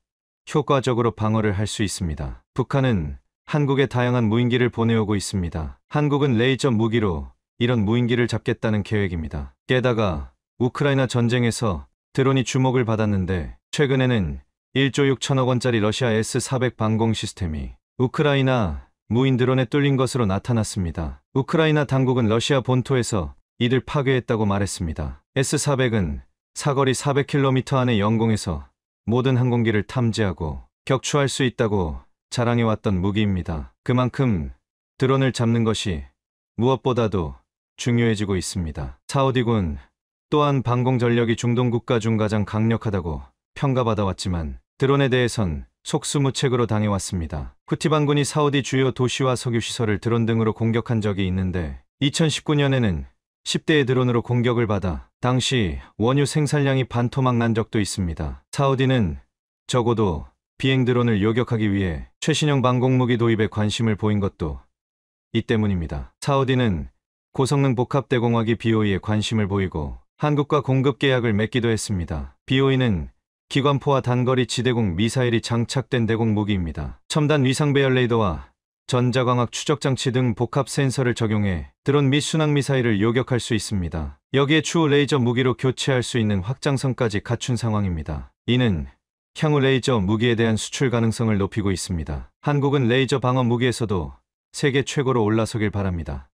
효과적으로 방어를 할 수 있습니다. 북한은 한국에 다양한 무인기를 보내오고 있습니다. 한국은 레이저 무기로 이런 무인기를 잡겠다는 계획입니다. 게다가 우크라이나 전쟁에서 드론이 주목을 받았는데 최근에는 1조 6천억 원짜리 러시아 S-400 방공 시스템이 우크라이나 무인 드론에 뚫린 것으로 나타났습니다. 우크라이나 당국은 러시아 본토에서 이들 파괴했다고 말했습니다. S-400은 사거리 400km 안의 영공에서 모든 항공기를 탐지하고 격추할 수 있다고 자랑해왔던 무기입니다. 그만큼 드론을 잡는 것이 무엇보다도 중요해지고 있습니다. 사우디군 또한 방공 전력이 중동 국가 중 가장 강력하다고 평가받아왔지만 드론에 대해선 속수무책으로 당해왔습니다. 후티 반군이 사우디 주요 도시와 석유시설을 드론 등으로 공격한 적이 있는데 2019년에는 10대의 드론으로 공격을 받아 당시 원유 생산량이 반토막 난 적도 있습니다. 사우디는 적어도 비행 드론을 요격하기 위해 최신형 방공무기 도입에 관심을 보인 것도 이 때문입니다. 사우디는 고성능 복합대공화기 BOE에 관심을 보이고 한국과 공급 계약을 맺기도 했습니다. BOE는 기관포와 단거리 지대공 미사일이 장착된 대공 무기입니다. 첨단 위상 배열 레이더와 전자광학 추적 장치 등 복합 센서를 적용해 드론 및 순항 미사일을 요격할 수 있습니다. 여기에 추후 레이저 무기로 교체할 수 있는 확장성까지 갖춘 상황입니다. 이는 향후 레이저 무기에 대한 수출 가능성을 높이고 있습니다. 한국은 레이저 방어 무기에서도 세계 최고로 올라서길 바랍니다.